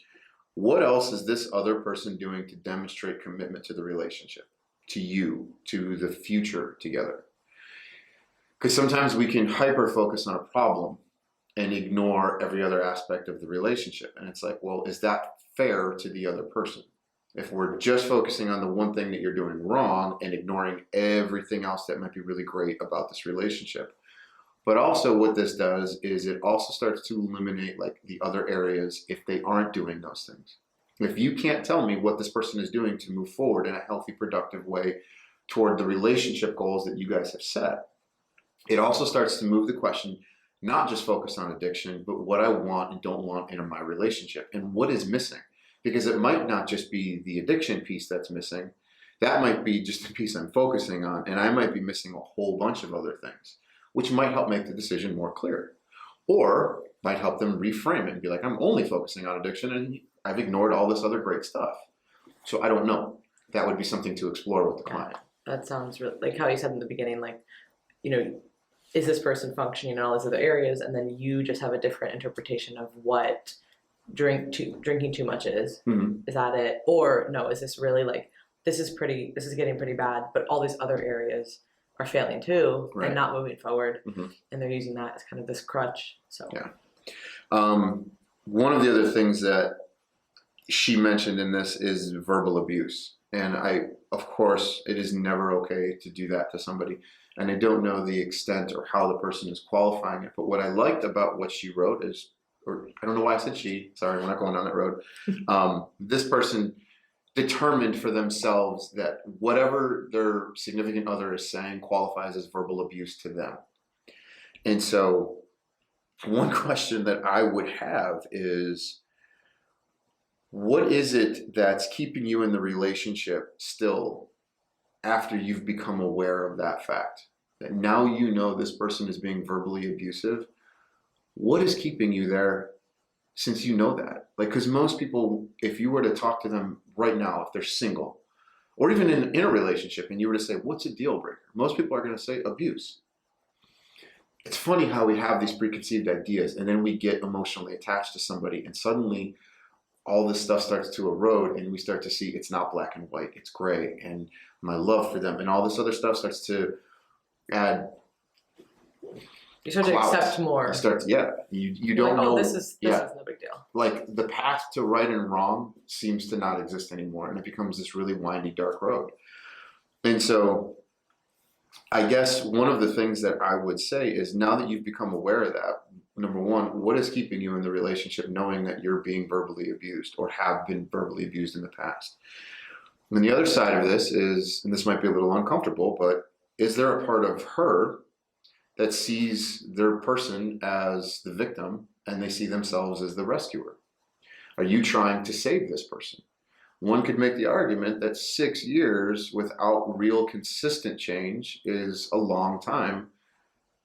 what else is this other person doing to demonstrate commitment to the relationship, to you, to the future together? Because sometimes we can hyper focus on a problem and ignore every other aspect of the relationship. And it's like, well, is that fair to the other person? If we're just focusing on the one thing that you're doing wrong and ignoring everything else that might be really great about this relationship. But also what this does is it also starts to eliminate the other areas if they aren't doing those things. If you can't tell me what this person is doing to move forward in a healthy, productive way toward the relationship goals that you guys have set, it also starts to move the question, not just focus on addiction, but what I want and don't want in my relationship and what is missing. Because it might not just be the addiction piece that's missing. that might be just the piece I'm focusing on, and I might be missing a whole bunch of other things, which might help make the decision more clear, or might help them reframe it and be like, I'm only focusing on addiction and I've ignored all this other great stuff. So I don't know. That would be something to explore with the client. That sounds really, like how you said in the beginning, like, is this person functioning in all these other areas? And then you just have a different interpretation of what drinking too much is. Mm-hmm. Is that it? Or no, is this really like, this is getting pretty bad, but all these other areas are failing too, right, and not moving forward. Mm-hmm. And they're using that as kind of this crutch. So yeah. One of the other things that she mentioned in this is verbal abuse. And of course, it is never okay to do that to somebody. And I don't know the extent or how the person is qualifying it. But what I liked about what she wrote is, or I don't know why I said she, sorry, we're not going down that road. This person determined for themselves that whatever their significant other is saying qualifies as verbal abuse to them. And so one question that I would have is, what is it that's keeping you in the relationship still after you've become aware of that fact? That now you know this person is being verbally abusive. What is keeping you there since you know that? Like, because most people, if you were to talk to them right now, if they're single, or even in a relationship, and you were to say, what's a deal breaker? Most people are going to say abuse. It's funny how we have these preconceived ideas, and then we get emotionally attached to somebody, and suddenly all this stuff starts to erode, and we start to see it's not black and white, it's gray, and my love for them, and all this other stuff starts to add. You start to accept more. You don't know. This is no big deal. Like the path to right and wrong seems to not exist anymore, and it becomes this really windy, dark road. And so I guess one of the things that I would say is, now that you've become aware of that, number one, what is keeping you in the relationship knowing that you're being verbally abused or have been verbally abused in the past? And the other side of this is, and this might be a little uncomfortable, but is there a part of her that sees their person as the victim and they see themselves as the rescuer? Are you trying to save this person? One could make the argument that 6 years without real consistent change is a long time.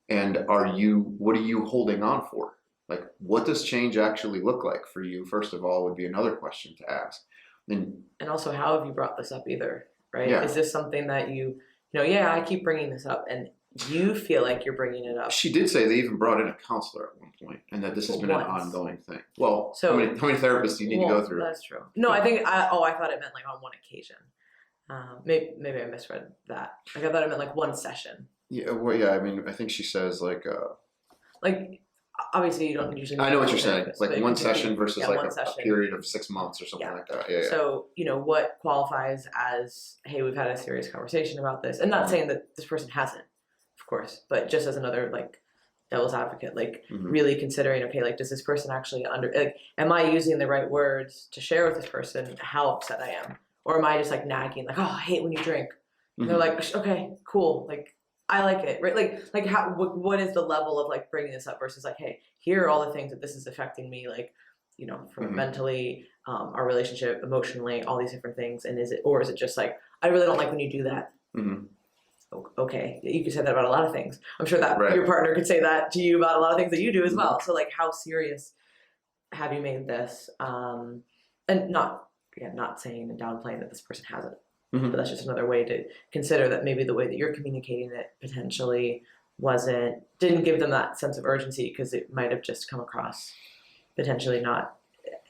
And what are you holding on for? Like, what does change actually look like for you? First of all, would be another question to ask. And also, how have you brought this up either, right? Yeah. Is this something that I keep bringing this up, and you feel like you're bringing it up? She did say they even brought in a counselor at one point, and that this has been an ongoing thing. Well, so, how many therapists do you need to go through? That's true. No, I think, I thought it meant like on one occasion. Maybe I misread that. Like, I thought it meant like one session. Yeah, well, yeah, I mean, I think she says like obviously you don't usually. I know what you're saying. Like one session versus like a period of 6 months or something like that. Yeah. So, what qualifies as, hey, we've had a serious conversation about this, and not saying that this person hasn't, of course, but just as another like devil's advocate, like really considering, okay, like, does this person actually am I using the right words to share with this person how upset I am, or am I just like nagging, like, oh, I hate when you drink, and they're like, okay, cool, like, I like it, right? Like how, what is the level of like bringing this up versus like, hey, here are all the things that this is affecting me, like, from mentally, our relationship, emotionally, all these different things. And is it just like, I really don't like when you do that. Okay, you could say that about a lot of things. I'm sure that your partner could say that to you about a lot of things that you do as well. So like, how serious have you made this? And not saying and downplaying that this person hasn't. But that's just another way to consider that maybe the way that you're communicating it potentially didn't give them that sense of urgency, because it might have just come across potentially not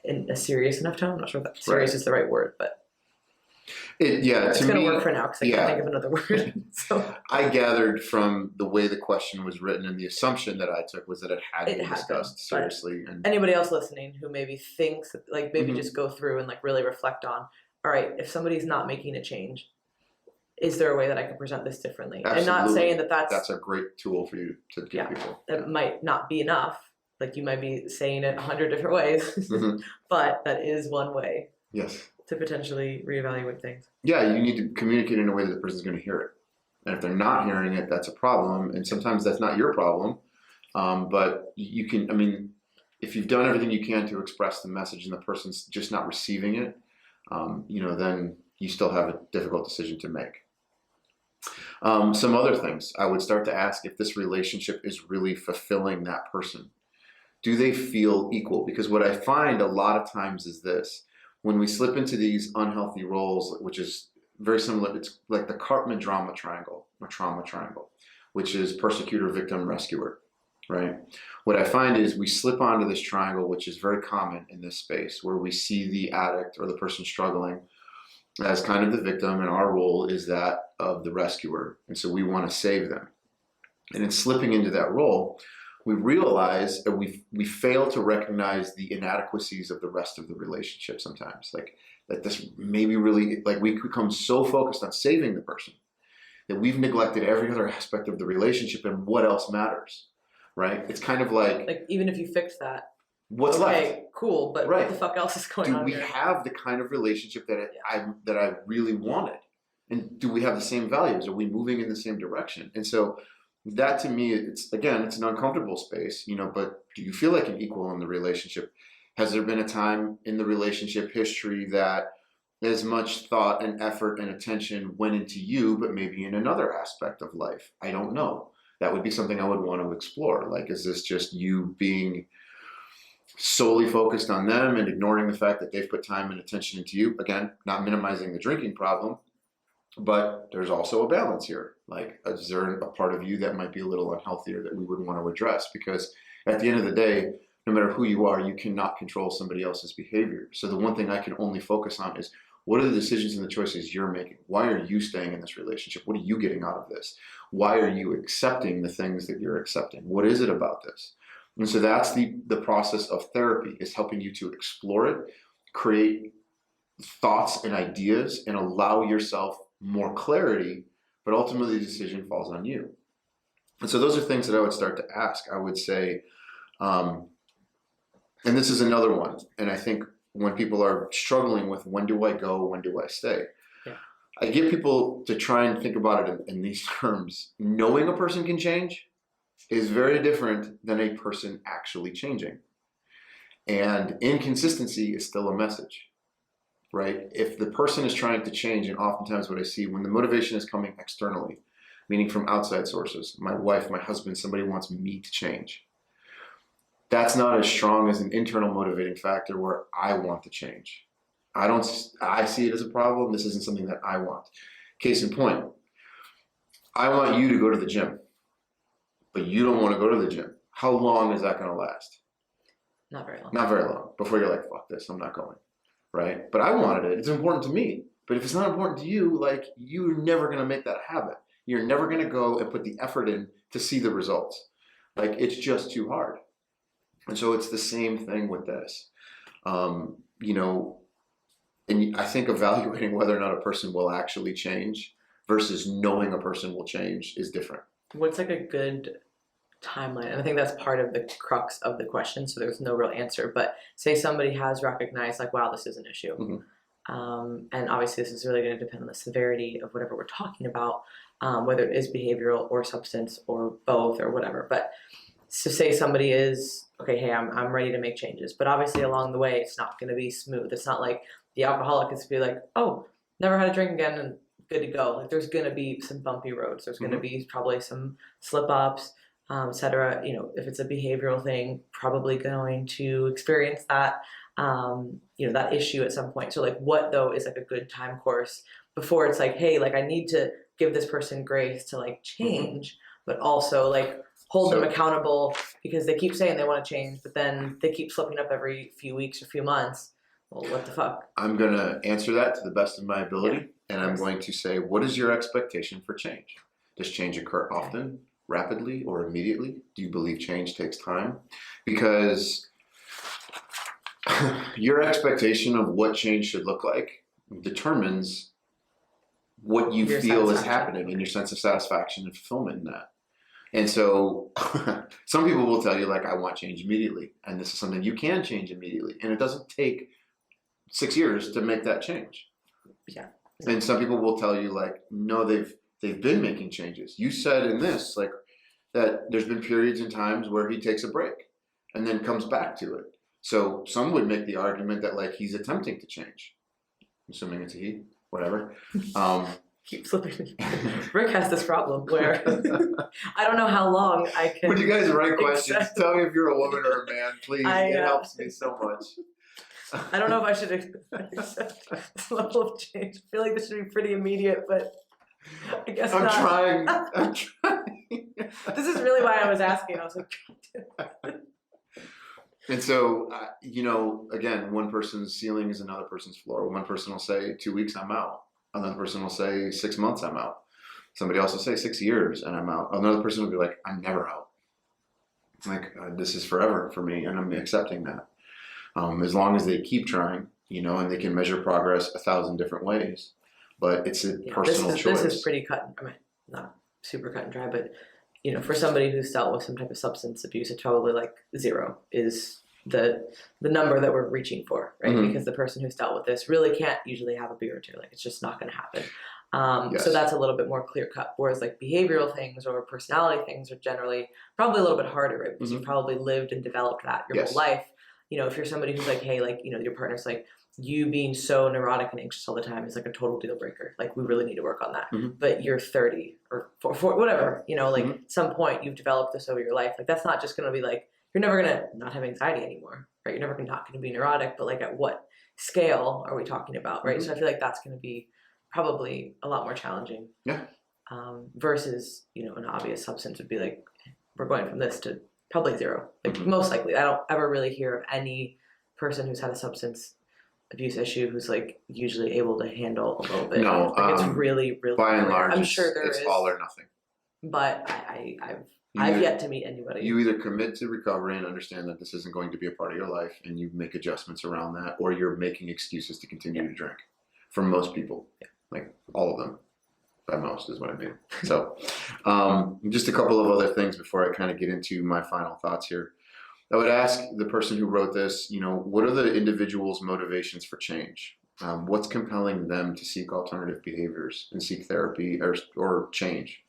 in a serious enough tone. I'm not sure if that serious is the right word, but it's going to work for now because I can't think of another word. So I gathered from the way the question was written, and the assumption that I took was that it had been discussed seriously. And anybody else listening who maybe thinks, like, maybe just go through and like really reflect on, all right, if somebody's not making a change, is there a way that I can present this differently? Absolutely. And not saying that's a great tool for you to give people. It might not be enough. Like, you might be saying it 100 different ways, but that is one way. Yes. To potentially reevaluate things. Yeah, you need to communicate in a way that the person's going to hear it. And if they're not hearing it, that's a problem. And sometimes that's not your problem. But you can, I mean, if you've done everything you can to express the message and the person's just not receiving it, then you still have a difficult decision to make. Some other things I would start to ask if this relationship is really fulfilling that person. Do they feel equal? Because what I find a lot of times is this: when we slip into these unhealthy roles, which is very similar, it's like the Cartman drama triangle or trauma triangle, which is persecutor, victim, rescuer, right? What I find is we slip onto this triangle, which is very common in this space, where we see the addict or the person struggling as kind of the victim, and our role is that of the rescuer. And so we want to save them. And in slipping into that role, we realize that we fail to recognize the inadequacies of the rest of the relationship sometimes. Like that this maybe really, like we become so focused on saving the person that we've neglected every other aspect of the relationship and what else matters, right? It's kind of like even if you fix that, what's okay, left? cool, but Right. what the fuck else is going Do on we here? have the kind of relationship that I really wanted? And do we have the same values? Are we moving in the same direction? And so that to me, it's an uncomfortable space, but do you feel like an equal in the relationship? Has there been a time in the relationship history that as much thought and effort and attention went into you, but maybe in another aspect of life? I don't know. That would be something I would want to explore. Like, is this just you being solely focused on them and ignoring the fact that they've put time and attention into you? Again, not minimizing the drinking problem, but there's also a balance here. Like, is there a part of you that might be a little unhealthier that we would want to address? Because at the end of the day, no matter who you are, you cannot control somebody else's behavior. So the one thing I can only focus on is, what are the decisions and the choices you're making? Why are you staying in this relationship? What are you getting out of this? Why are you accepting the things that you're accepting? What is it about this? And so that's the process of therapy, is helping you to explore it, create thoughts and ideas, and allow yourself more clarity, but ultimately the decision falls on you. And so those are things that I would start to ask. I would say, and this is another one, and I think when people are struggling with when do I go, when do I stay? Yeah. I get people to try and think about it in these terms. Knowing a person can change is very different than a person actually changing. And inconsistency is still a message, right? If the person is trying to change, and oftentimes what I see when the motivation is coming externally, meaning from outside sources, my wife, my husband, somebody wants me to change, that's not as strong as an internal motivating factor where I want to change. I see it as a problem. This isn't something that I want. Case in point, I want you to go to the gym, but you don't want to go to the gym. How long is that going to last? Not very long. Not very long. Before you're like, fuck this, I'm not going, right? But I wanted it. It's important to me. But if it's not important to you, like, you're never going to make that a habit. You're never going to go and put the effort in to see the results. Like, it's just too hard. And so it's the same thing with this, and I think evaluating whether or not a person will actually change versus knowing a person will change is different. What's like a good timeline? And I think that's part of the crux of the question. So there's no real answer, but say somebody has recognized like, wow, this is an issue. Mm-hmm. And obviously this is really going to depend on the severity of whatever we're talking about, whether it is behavioral or substance or both or whatever. But so say somebody is, okay, hey, I'm ready to make changes. But obviously along the way, it's not going to be smooth. It's not like the alcoholic is to be like, oh, never had a drink again and good to go. Like, there's going to be some bumpy roads. There's going to be probably some slip ups, etc. If it's a behavioral thing, probably going to experience that, that issue at some point. So like, what though is like a good time course before it's like, hey, like I need to give this person grace to like change, but also like hold them accountable because they keep saying they want to change, but then they keep slipping up every few weeks or few months. Well, what the fuck? I'm going to answer that to the best of my ability, and I'm going to say, what is your expectation for change? Does change occur often, rapidly, or immediately? Do you believe change takes time? Because your expectation of what change should look like determines what you feel is happening and your sense of satisfaction and fulfillment in that. And so some people will tell you, like, I want change immediately. And this is something you can change immediately. And it doesn't take 6 years to make that change. Yeah. And some people will tell you, like, no, they've been making changes. You said in this, like, that there's been periods and times where he takes a break and then comes back to it. So some would make the argument that, like, he's attempting to change. I'm assuming it's a he. whatever. Keep slipping. Rick has this problem where I don't know how long I can. When you guys write questions, tell me if you're a woman or a man, please. It helps me so much. I don't know if I should accept this level of change. I feel like this should be pretty immediate, but I guess I'm not. I'm trying. This is really why I was asking. I was like, And so, again, one person's ceiling is another person's floor. One person will say 2 weeks, I'm out. Another person will say 6 months, I'm out. Somebody else will say 6 years and I'm out. Another person will be like, I'm never out. Like, this is forever for me, and I'm accepting that. As long as they keep trying, and they can measure progress 1,000 different ways. But it's a personal choice. This is pretty not super cut and dry, but for somebody who's dealt with some type of substance abuse, it's probably like 0 is the number that we're reaching for, right? Mm-hmm. Because the person who's dealt with this really can't usually have a beer or two. Like, it's just not going to happen. Yes. So that's a little bit more clear cut. Whereas like behavioral things or personality things are generally probably a little bit harder, right? Because you've probably lived and developed that your whole life. If you're somebody who's like, hey, like, your partner's like, you being so neurotic and anxious all the time is like a total deal breaker. Like, we really need to work on that. Mm-hmm. But you're 30 or 40, whatever, like at some point you've developed this over your life. Like, that's not just going to be like, you're never going to not have anxiety anymore, right? You're never not going to be neurotic, but like at what scale are we talking about, right? Mm-hmm. So I feel like that's going to be probably a lot more challenging. Yeah. Versus, an obvious substance would be like, we're going from this to probably 0. Like, most likely. I don't ever really hear of any person who's had a substance abuse issue who's like usually able to handle a little bit. No, like, it's really, really by and large, I'm sure it's all or nothing. But I've yet to meet anybody. You either commit to recovery and understand that this isn't going to be a part of your life, and you make adjustments around that, or you're making excuses to continue to drink. For most people, like all of them. By most is what I mean. So just a couple of other things before I kind of get into my final thoughts here. I would ask the person who wrote this, what are the individual's motivations for change? What's compelling them to seek alternative behaviors and seek therapy or change?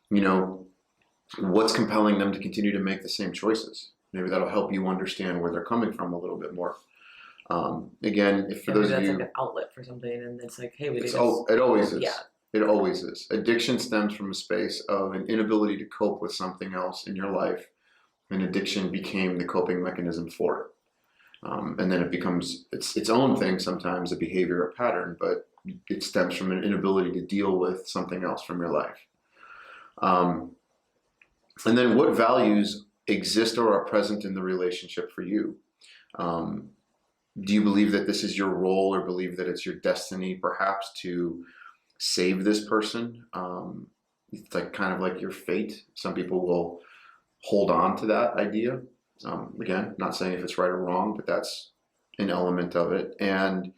What's compelling them to continue to make the same choices? Maybe that'll help you understand where they're coming from a little bit more. Again, if for those of you, like an outlet for something, and it's like, hey, it always is. Yeah. It always is. Addiction stems from a space of an inability to cope with something else in your life, and addiction became the coping mechanism for it. And then it becomes its own thing, sometimes a behavior or pattern, but it stems from an inability to deal with something else from your life. And then what values exist or are present in the relationship for you? Do you believe that this is your role, or believe that it's your destiny perhaps to save this person? It's like kind of like your fate. Some people will hold on to that idea. Again, not saying if it's right or wrong, but that's an element of it. And,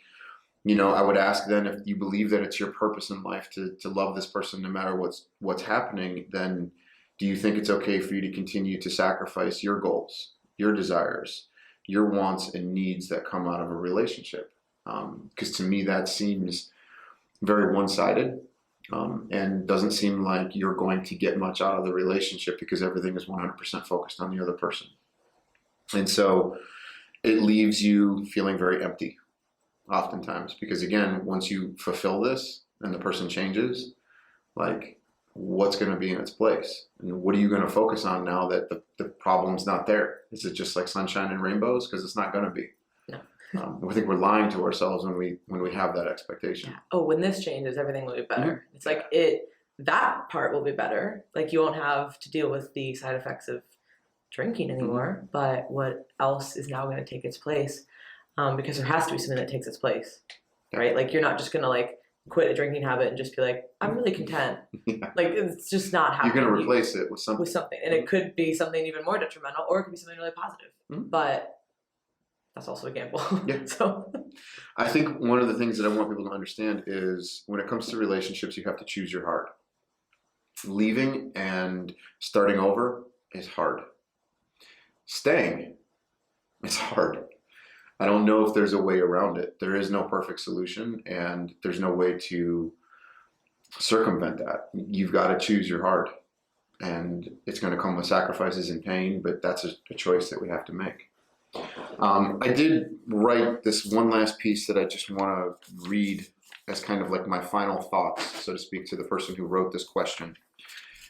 I would ask then, if you believe that it's your purpose in life to love this person no matter what's happening, then do you think it's okay for you to continue to sacrifice your goals, your desires, your wants and needs that come out of a relationship? Because to me, that seems very one-sided, and doesn't seem like you're going to get much out of the relationship because everything is 100% focused on the other person. And so it leaves you feeling very empty oftentimes, because again, once you fulfill this and the person changes, like, what's going to be in its place? And what are you going to focus on now that the problem's not there? Is it just like sunshine and rainbows? Because it's not going to be. I think we're lying to ourselves when we have that expectation. Yeah. Oh, when this changes, everything will be better. Mm-hmm. It's like that part will be better. Like, you won't have to deal with the side effects of drinking anymore. Mm-hmm. But what else is now going to take its place? Because there has to be something that takes its place, right? Like, you're not just going to like quit a drinking habit and just be like, I'm really content. Yeah. Like, it's just not happening. You're going to replace it with something. And it could be something even more detrimental, or it could be something really positive. Mm-hmm. But that's also a gamble. Yeah. So I think one of the things that I want people to understand is, when it comes to relationships, you have to choose your heart. Leaving and starting over is hard. Staying is hard. I don't know if there's a way around it. There is no perfect solution, and there's no way to circumvent that. You've got to choose your heart, and it's going to come with sacrifices and pain, but that's a choice that we have to make. I did write this one last piece that I just want to read as kind of like my final thoughts, so to speak, to the person who wrote this question.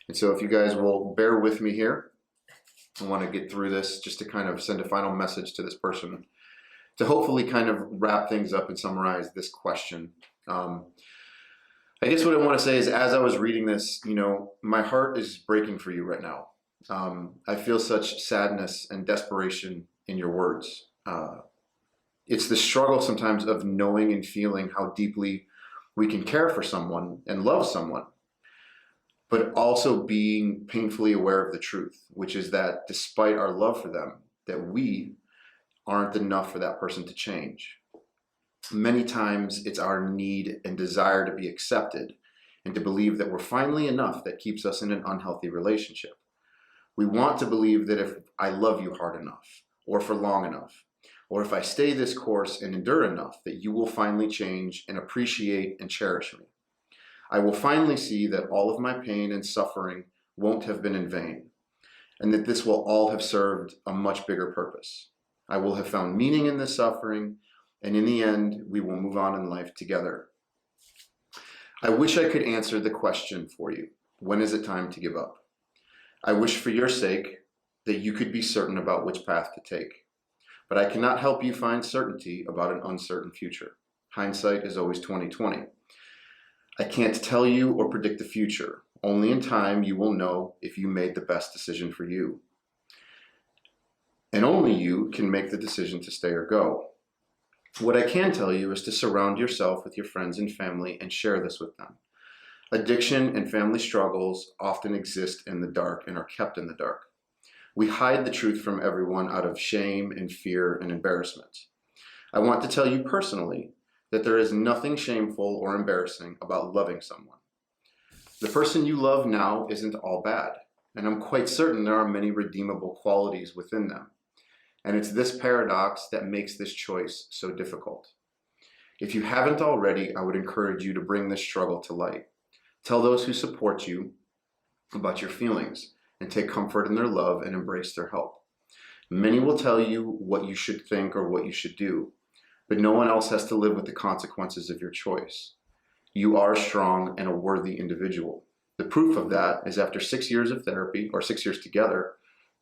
And so if you guys will bear with me here, I want to get through this just to kind of send a final message to this person to hopefully kind of wrap things up and summarize this question. I guess what I want to say is, as I was reading this, my heart is breaking for you right now. I feel such sadness and desperation in your words. It's the struggle sometimes of knowing and feeling how deeply we can care for someone and love someone, but also being painfully aware of the truth, which is that despite our love for them, that we aren't enough for that person to change. Many times it's our need and desire to be accepted and to believe that we're finally enough that keeps us in an unhealthy relationship. We want to believe that if I love you hard enough, or for long enough, or if I stay this course and endure enough, that you will finally change and appreciate and cherish me. I will finally see that all of my pain and suffering won't have been in vain, and that this will all have served a much bigger purpose. I will have found meaning in this suffering, and in the end, we will move on in life together. I wish I could answer the question for you. When is it time to give up? I wish for your sake that you could be certain about which path to take. But I cannot help you find certainty about an uncertain future. Hindsight is always 20/20. I can't tell you or predict the future. Only in time you will know if you made the best decision for you. And only you can make the decision to stay or go. What I can tell you is to surround yourself with your friends and family and share this with them. Addiction and family struggles often exist in the dark and are kept in the dark. We hide the truth from everyone out of shame and fear and embarrassment. I want to tell you personally that there is nothing shameful or embarrassing about loving someone. The person you love now isn't all bad, and I'm quite certain there are many redeemable qualities within them. And it's this paradox that makes this choice so difficult. If you haven't already, I would encourage you to bring this struggle to light. Tell those who support you about your feelings and take comfort in their love and embrace their help. Many will tell you what you should think or what you should do, but no one else has to live with the consequences of your choice. You are strong and a worthy individual. The proof of that is after 6 years of therapy, or 6 years together,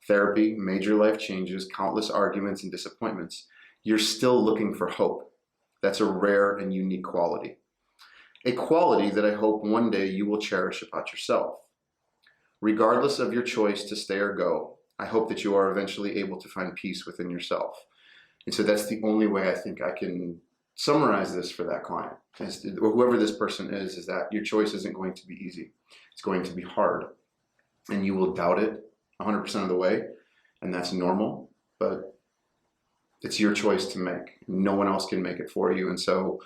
therapy, major life changes, countless arguments and disappointments, you're still looking for hope. That's a rare and unique quality. A quality that I hope one day you will cherish about yourself. Regardless of your choice to stay or go, I hope that you are eventually able to find peace within yourself. And so that's the only way I think I can summarize this for that client, or whoever this person is that your choice isn't going to be easy. It's going to be hard, and you will doubt it 100% of the way, and that's normal, but it's your choice to make. No one else can make it for you. And so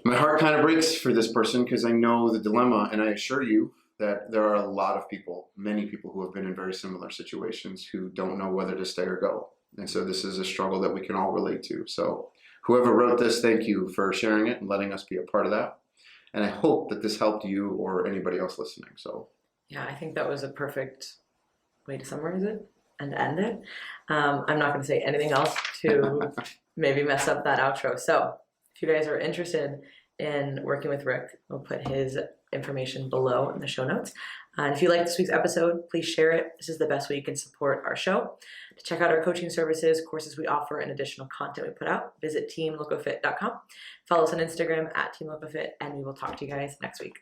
my heart kind of breaks for this person because I know the dilemma, and I assure you that there are a lot of people, many people who have been in very similar situations who don't know whether to stay or go. And so this is a struggle that we can all relate to. So whoever wrote this, thank you for sharing it and letting us be a part of that. And I hope that this helped you or anybody else listening. So Yeah, I think that was a perfect way to summarize it and end it. I'm not going to say anything else to maybe mess up that outro. So if you guys are interested in working with Rick, we'll put his information below in the show notes. And if you like this week's episode, please share it. This is the best way you can support our show. To check out our coaching services, courses we offer, and additional content we put out, visit teamlocofit.com. Follow us on Instagram @teamlocofit, and we will talk to you guys next week.